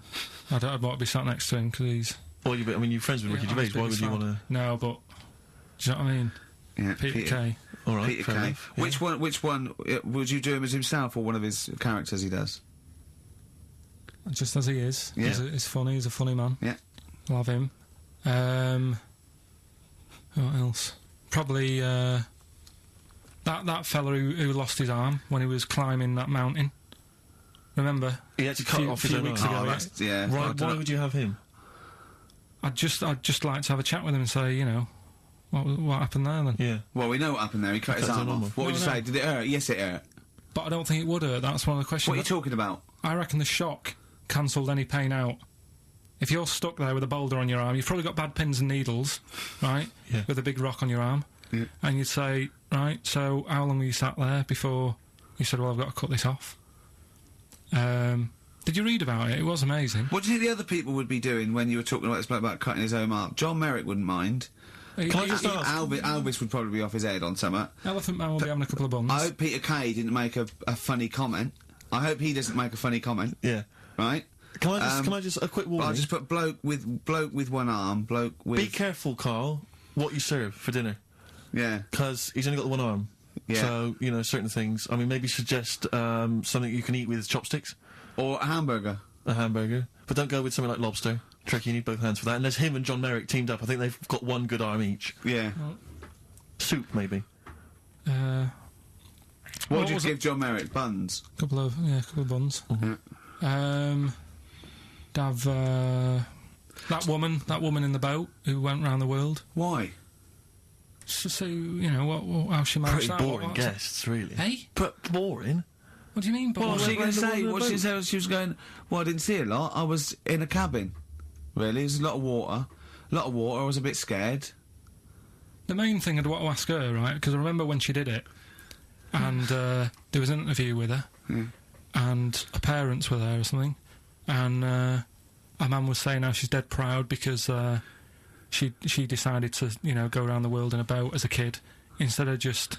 I'd want to be sat next to him, because he's... Well, you're friends with Ricky Gervais, why would you want to... No, but... Do you know what I mean? Yeah, Peter Kay. All right, Peter Kay. Yeah. Which one would you do him as himself or one of his characters he does? Just as he is. Yeah. He's funny, he's a funny man. Yeah. Love him. What else? Probably, that fella who lost his arm when he was climbing that mountain. Remember? He had to cut off his own arm. Yeah. Why would you have him? I'd just like to have a chat with him and say, you know, what happened there then? Yeah. Well, we know what happened there. He cut his arm off. What would you say? Did it hurt? Yes, it hurt. But I don't think it would hurt. That's one of the questions. What are you talking about? I reckon the shock cancelled any pain out. If you're stuck there with a boulder on your arm, you've probably got bad pins and needles, right? Yeah. With a big rock on your arm. and you'd say, right, so how long were you sat there before you said, well, I've got to cut this off? Did you read about it? It was amazing. What do you think the other people would be doing when you were talking about this bloke about cutting his own arm? John Merrick wouldn't mind. Can I just ask? Elvis would probably be off his head on something. Elephant Man will be having a couple of buns. I hope Peter Kay didn't make a funny comment. I hope he doesn't make a funny comment. Yeah. Right? Can I just a quick warning? I'll just put bloke with one arm, bloke with... Be careful, Carl, what you serve for dinner. Yeah. Because he's only got the one arm. Yeah. So, you know, certain things. I mean, maybe suggest something you can eat with chopsticks. Or a hamburger. A hamburger. But don't go with something like lobster. Tricky, you need both hands for that. Unless him and John Merrick teamed up, I think they've got one good arm each. Yeah. Soup, maybe. What would you give John Merrick? Buns? Couple of buns. Mm-hmm. Have that woman in the boat who went round the world. Why? So you know how she managed Pretty that. boring guests, really. Hey? But boring? What do you mean boring? What was she going to say? What she said? She was going, well, I didn't see a lot. I was in a cabin. Really? There's a lot of water. I was a bit scared. The main thing I'd want to ask her, right, because I remember when she did it, and there was an interview with her, and her parents were there or something, and her mum was saying how she's dead proud because she decided to, you know, go around the world in a boat as a kid, instead of just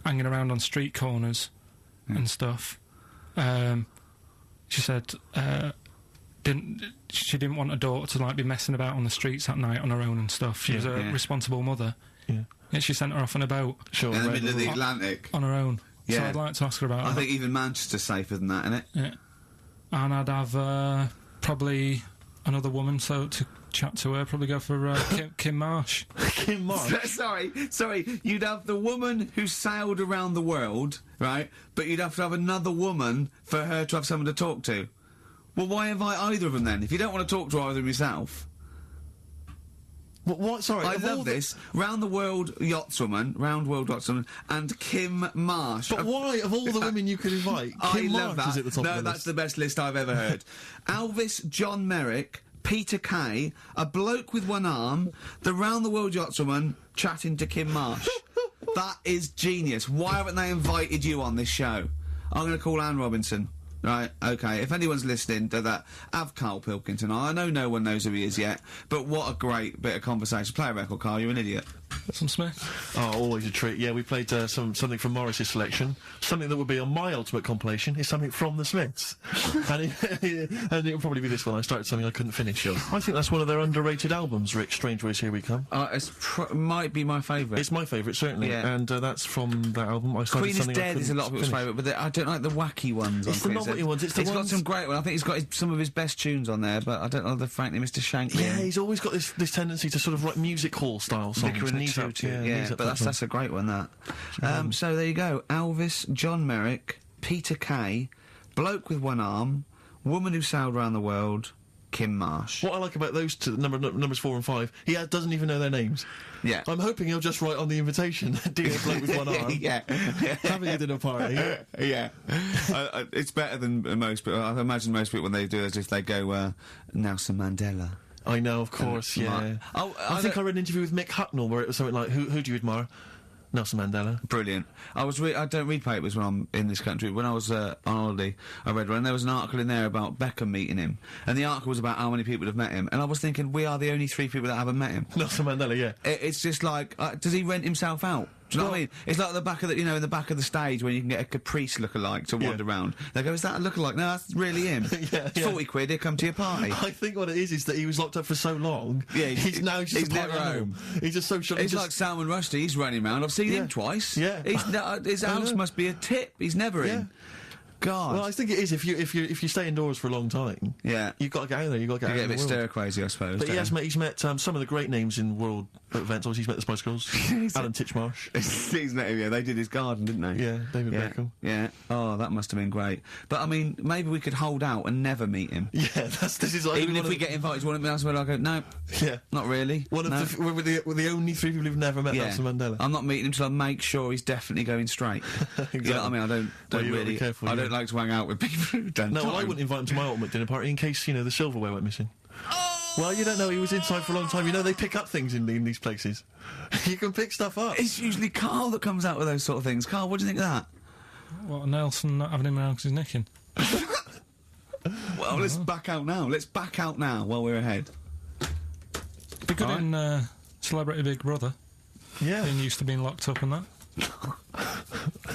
hanging around on street corners and stuff. She said she didn't want her daughter to, like, be messing about on the streets at night on her own and stuff. She was a responsible mother. Yeah, she sent her off on a boat. Sure. In the middle of the Atlantic. On her own. Yeah. So I'd like to ask her about that. I think even Manchester's safer than that, innit? Yeah. And I'd have probably another woman to chat to her, probably go for Kim Marsh. Kim Marsh? Sorry, you'd have the woman who sailed around the world, right? But you'd have to have another woman for her to have someone to talk to. Well, why invite either of them then? If you don't want to talk to either of them yourself. What? Sorry. I love this. Round World Yachtswoman, and Kim Marsh. But why, of all the women you could invite, Kim love Marsh that. is at the top of the list? No, that's the best list I've ever heard. Elvis, John Merrick, Peter Kay, a bloke with one arm, the Round the World Yachtswoman chatting to Kim Marsh. That is genius. Why haven't they invited you on this show? I'm going to call Anne Robinson. Right, okay, if anyone's listening to that, have Carl Pilkington. I know no one knows who he is yet, but what a great bit of conversation. Play a record, Carl, you're an idiot. Some Smith? Oh, always a treat. Yeah, we played something from Morris's selection. Something that would be on my ultimate compilation is something from the Smiths. and it'll probably be this one. I started something I couldn't finish. I think that's one of their underrated albums, Rick. Strange Ways, Here We Come. Might be my favourite. It's my favourite, certainly. Yeah. And that's from that album. I started Queen is Dead is a lot of people's favourite, but I don't like the wacky ones. It's the novelty ones. It's got some great ones. I think he's got some of his best tunes on there, but I don't know the frankly Mr. Shankly. Yeah, he's always got this tendency to sort of write music hall style songs. Yeah, but that's a great one, that. So there you go. Elvis, John Merrick, Peter Kay, bloke with one arm, woman who sailed around the world, Kim Marsh. What I like about those two, numbers 4 and 5, he doesn't even know their names. Yeah. I'm hoping he'll just write on the invitation, dear bloke with one arm. Yeah. Having a dinner party. Yeah. It's better than most people. I imagine most people, when they do this, if they go, Nelson Mandela. I know, of course, yeah. I think I read an interview with Mick Hucknall where it was something like, who do you admire? Nelson Mandela. Brilliant. I don't read papers when I'm in this country. When I was on holiday, I read one, and there was an article in there about Beckham meeting him, and the article was about how many people have met him, and I was thinking, we are the only 3 people that haven't met him. Nelson Mandela, yeah. It's just like, does he rent himself out? Do you know what I mean? It's like the back of in the back of the stage when you can get a Caprice lookalike to wander around. They go, is that a lookalike? No, that's really him. It's 40 quid, he'll come to your party. I think what it is that he was locked up for so long. Yeah, he's now just he's never home. He's just so short. He's like Salman Rushdie, he's running around. I've seen him twice. Yeah. His house must be a tip. He's never in. God. Well, I think it is. If you stay indoors for a long time, you've got to get out there. You've got to get out a bit stir crazy, I suppose. But he's met some of the great names in world events. Obviously, he's met the Spice Girls, Alan Titchmarsh. He's met him. Yeah, they did his garden, didn't they? Yeah, David Beckham. Yeah. Oh, that must have been great. But I mean, maybe we could hold out and never meet him. Yeah, this is like even if we get invited to one of them, where I go, no, not really. We're the only 3 people who've never met Nelson Mandela. I'm not meeting him until I make sure he's definitely going straight. Exactly. You know what I mean? I don't really. Careful, I don't like to hang out with people who don't. No, well, I wouldn't invite him to my ultimate dinner party in case the silverware went missing. Oh! Well, you don't know. He was inside for a long time. You know, they pick up things in these places. You can pick stuff up. It's usually Carl that comes out with those sort of things. Carl, what do you think of that? What, Nelson not having him around because he's nicking? Well, let's back out now. Let's back out now while we're ahead. Be good in Celebrity Big Brother. Yeah. Being used to being locked up and that.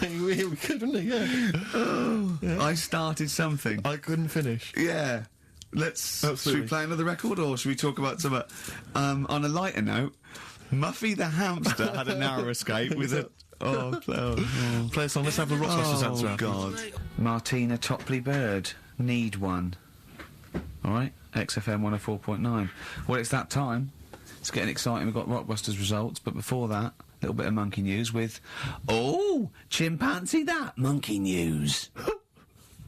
We could, wouldn't he? Yeah. I started something. I couldn't finish. Yeah. Should we play another record, or should we talk about some... on a lighter note, Muffy the hamster had a narrow escape with a... Play a song. Let's have the Rossbusters answer. Oh, God. Martina Topley Bird. Need one. All right? XFM 104.9. Well, it's that time. It's getting exciting. We've got Rockbusters results, but before that, a little bit of monkey news with... Oh! Chimpanzee that! Monkey news.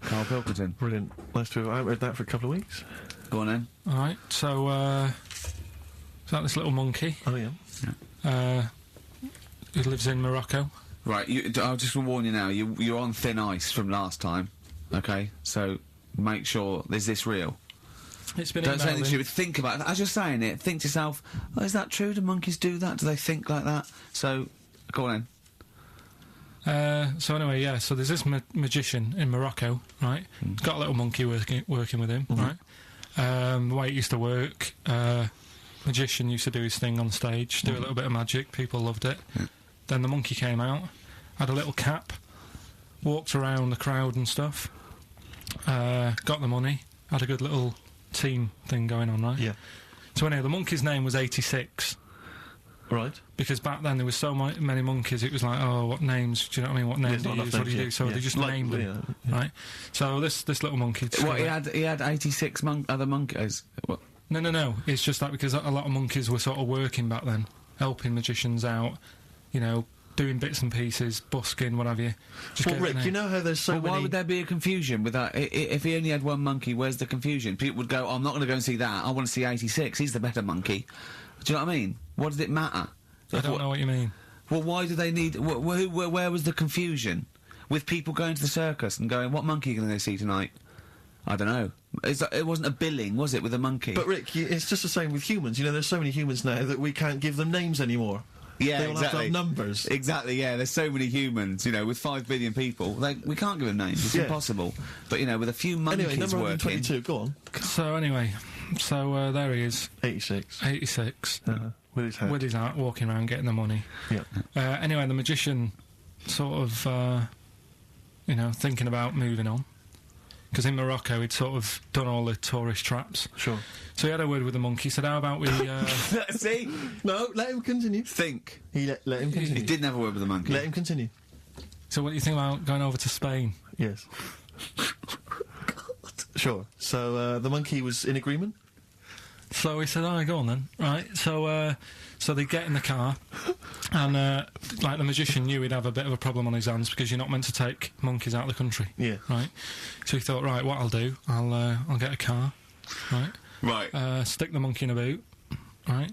Carl Pilkington. Brilliant. Nice to have read that for a couple of weeks. Go on then. All right, so, is that this little monkey? Oh, yeah. Who lives in Morocco. Right, I'll just warn you now, you're on thin ice from last time, okay? So, make sure, is this real? It's been Don't say anything stupid, think about it. As you're saying it, think to yourself, oh, is that true? Do monkeys do that? Do they think like that? So, go on then. So anyway, yeah, so there's this magician in Morocco, right? He's got a little monkey working with him, right? The way it used to work, magician used to do his thing on stage, do a little bit of magic, people loved it. Then the monkey came out, had a little cap, walked around the crowd and stuff, got the money, had a good little team thing going on, right? Yeah. So anyway, the monkey's name was 86. Right. Because back then there was so many monkeys, it was like, oh, what names, do you know what I mean, what names do you use, what do you do? So they just named them, right? So this little monkey... What, he had 86 other monkeys? What? No, it's just that because a lot of monkeys were sort of working back then, helping magicians out, you know, doing bits and pieces, busking, what have you. Well, Rick, you know how there's so many... Why would there be a confusion with that? If he only had one monkey, where's the confusion? People would go, oh, I'm not going to go and see that, I want to see 86, he's the better monkey. Do you know what I mean? What does it matter? I don't know what you mean. Well, why do they need... where was the confusion? With people going to the circus and going, what monkey are you going to go see tonight? I don't know. It wasn't a billing, was it, with a monkey? But, Rick, it's just the same with humans. You know, there's so many humans now that we can't give them names anymore. Yeah, they all exactly. have to have numbers. Exactly, yeah. There's so many humans, you know, with 5 billion people. We can't give them names. It's impossible. But, you know, with a few monkeys anyway, number working... 122, go on. So, anyway, there he is. 86. 86. With his hat. With his hat, walking around, getting the money. Yeah. Anyway, the magician sort of, you know, thinking about moving on. Because in Morocco, he'd sort of done all the tourist traps. Sure. So he had a word with the monkey, said, how about we... See? No, let him continue. Think. Let him continue. He didn't have a word with the monkey. Let him continue. So what do you think about going over to Spain? Yes. Sure. So, the monkey was in agreement? So he said, oh, go on then. Right, so they get in the car, and, like, the magician knew he'd have a bit of a problem on his hands, because you're not meant to take monkeys out of the country. Yeah. Right? So he thought, right, what I'll do, I'll get a car, right? Right. Stick the monkey in a boot, right?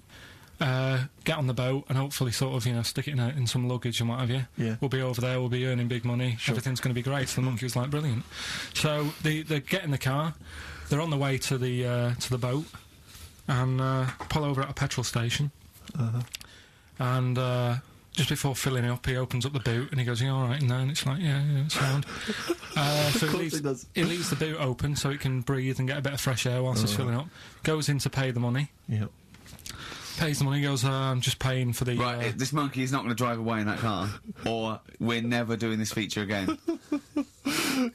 Get on the boat, and hopefully sort of, you know, stick it in some luggage and what have you. Yeah. We'll be over there, we'll be earning big money, everything's going to be great. So the monkey was like, brilliant. So they get in the car, they're on the way to the boat, and pull over at a petrol station. And just before filling it up, he opens up the boot and he goes, "You all right in there?" And it's like, yeah, it's sound. So he leaves the boot open so it can breathe and get a bit of fresh air whilst it's filling up. Goes in to pay the money. Yep. Pays the money, goes, I'm just paying for the... Right, this monkey is not going to drive away in that car, or we're never doing this feature again.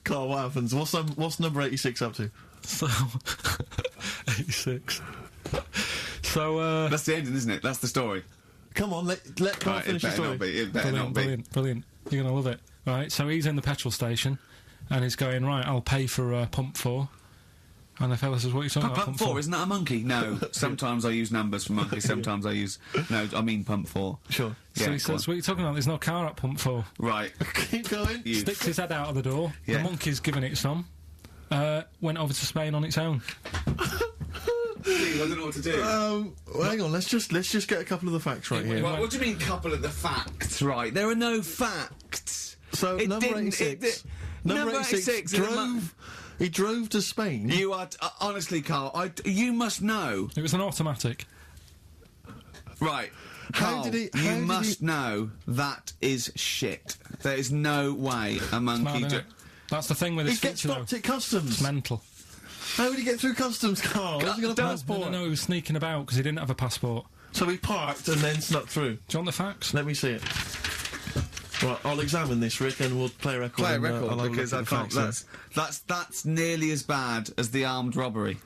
Carl, what happens? What's number 86 up to? So... 86. So, That's the ending, isn't it? That's the story. Come on, let Carl finish the story. It better not be. Brilliant. You're going to love it. Right, so he's in the petrol station, and he's going, right, I'll pay for pump 4. And the fella says, what are you talking about? Pump 4, isn't that a monkey? No. Sometimes I use numbers for monkeys, sometimes I use... No, I mean pump 4. Sure. So Yeah, he says, what are you talking about? There's no car at pump 4. Right. Keep going. Sticks his head out of the door. Yeah. The monkey's giving it some. Went over to Spain on its own. I don't know what to do. Well, hang on, let's just get a couple of the facts right here. What do you mean, couple of the facts, right? There are no facts. So, number 86... Number 86 He drove to Spain. You are... honestly, Carl, you must know. It was an automatic. Right. Carl, you must know that is shit. There is no way a monkey... That's the thing with his future, though. He gets stopped at customs. It's mental. How would he get through customs, Carl? Has he got a passport? No, he was sneaking about because he didn't have a passport. So he parked and then snuck through. Do you want the facts? Let me see it. Right, I'll examine this, Rick, and we'll play a record. Play a record, because I can't... That's nearly as bad as the armed robbery.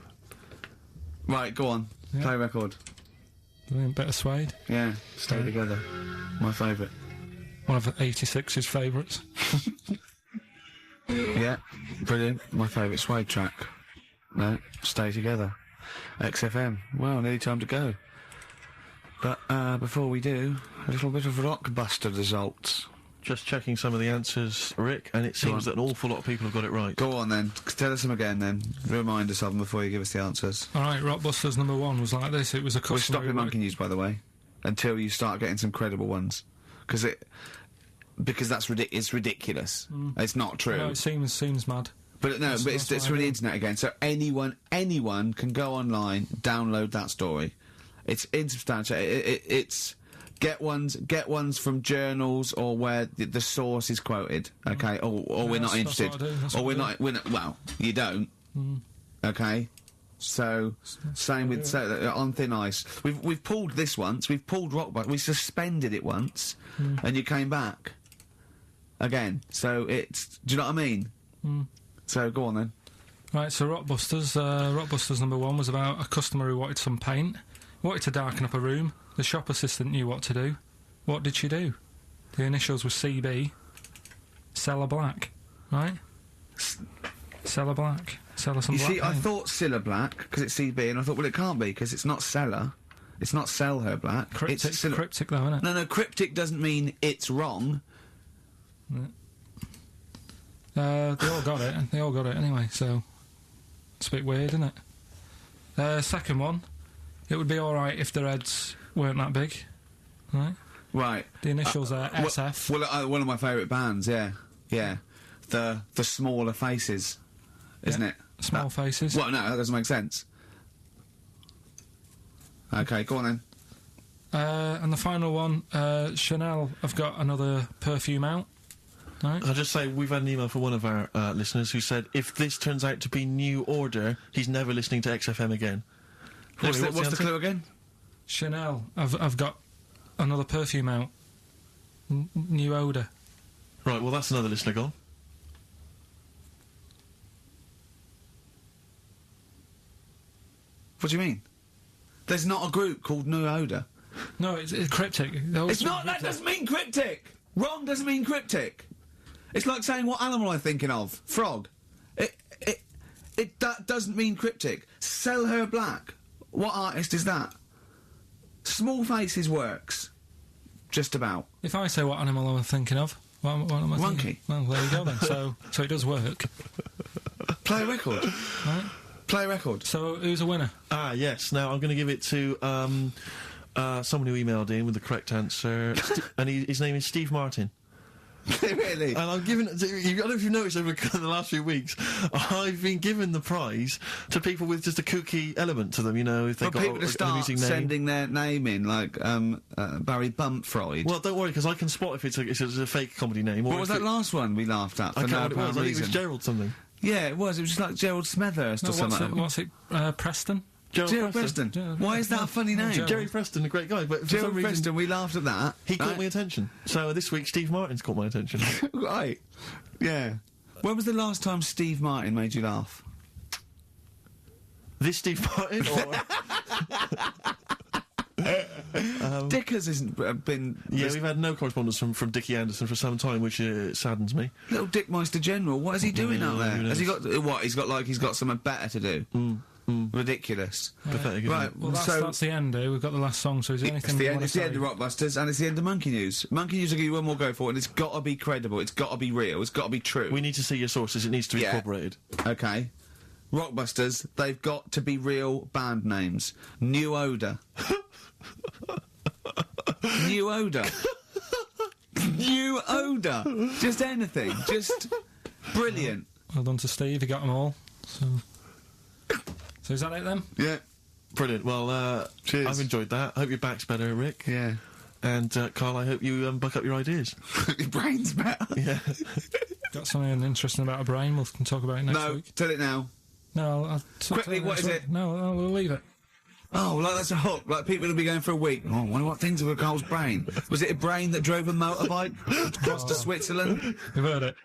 Right, go on. Yeah. Play a record. Bit of Suede. Yeah, Stay Together. My favourite. One of 86's favourites. Yeah, brilliant. My favourite Suede track. No, Stay Together. XFM. Well, nearly time to go. But before we do, a little bit of Rockbuster results. Just checking some of the answers, Rick, and it seems that an awful lot of people have got it right. Go on then. Tell us them again then. Remind us of them before you give us the answers. Alright, Rockbusters number 1 was like this. It was a customer... We're stopping monkey news, by the way, until you start getting some credible ones. Because that's it's ridiculous. It's not true. No, it seems mad. But no, it's from the internet again. So anyone can go online, download that story. It's insubstantial. It's get ones from journals or where the source is quoted. Okay, or we're not interested. Or we're not. Well, you don't. Okay. So same with on thin ice. We've pulled this once. We've pulled Rockbuster. We suspended it once, and you came back again. So it's. Do you know what I mean? So go on then. Right. So Rockbusters number 1 was about a customer who wanted some paint. Wanted to darken up a room. The shop assistant knew what to do. What did she do? The initials were CB. Cellar Black. Right? Cellar Black. Sell her some black paint. I thought Cilla Black, because it's CB, and I thought, well, it can't be, because it's not Cellar. It's not Sell Her Black. Cryptic, cryptic though, isn't it? No, cryptic doesn't mean it's wrong. They all got it. They all got it anyway, so... It's a bit weird, isn't it? Second one. It would be alright if their heads weren't that big. Right? Right. The initials are SF. Well, one of my favourite bands, yeah. Yeah. The Smaller Faces, isn't it? Small Faces. Well, no, that doesn't make sense. Okay, go on then. And the final one, Chanel have got another perfume out. Right. I'll just say, we've had an email from one of our listeners who said, if this turns out to be New Order, he's never listening to XFM again. What's the clue again? Chanel I've got another perfume out. New odour. Right, well, that's another listener gone. What do you mean? There's not a group called New Odour. No, it's cryptic. It's not. That doesn't mean cryptic. Wrong doesn't mean cryptic. It's like saying what animal I'm thinking of. Frog. That doesn't mean cryptic. Sell Her Black. What artist is that? Small Faces works. Just about. If I say what animal I'm thinking of, what am I Monkey. Thinking? Well, there you go then. So it does work. Play a record. Right. Play a record. So who's a winner? Ah, yes. Now I'm going to give it to someone who emailed in with the correct answer, and his name is Steve Martin. Really? And I'm giving... I don't know if you've noticed over the last few weeks, I've been giving the prize to people with just a kooky element to them, you know, if they've got people to start sending their name in, like Barry Bumpfroyd. Well, don't worry, because I can spot if it's a fake comedy name. What was that last one we laughed at? I can't remember what it was. I think it was Gerald something. Yeah, it was. It was just like Gerald Smethurst or something. What's it? Preston? Gerald Preston. Why is that a funny name? Jerry Preston, a great guy, but for Gerald some reason, Preston, we laughed at that. He caught my attention. So this week, Steve Martin's caught my attention. Right. Yeah. When was the last time Steve Martin made you laugh? This Steve Martin? Dickers hasn't been... Yeah, we've had no correspondence from Dickie Anderson for some time, which saddens me. Little Dickmeister General, what is he doing out there? Has he got... What, he's got something better to do? Ridiculous. Pathetic, right, well, that's the end, We've got the last song, so is there anything it's the end of Rockbusters, and it's the end of Monkey News. Monkey News will give you one more go for it, and it's got to be credible, it's got to be real, it's got to be true. We need to see your sources, it needs to be corroborated. Okay. Rockbusters, they've got to be real band names. New Odour. New Odour. New Odour. Just anything. Just brilliant. Well done to Steve, he got them all. So is that it then? Yeah. Brilliant. Well, cheers. I've enjoyed that. I hope your back's better, Rick. Yeah. And, Carl, I hope you buck up your ideas. Your brain's better. Yeah. Got something interesting about a brain, we can talk about it next week. Tell it now. No, I'll Quickly, what is it? No, we'll leave it. Oh, like that's a hook. Like people will be going for a week. Oh, I wonder what things were Carl's brain. Was it a brain that drove a motorbike across to Switzerland? You've heard it.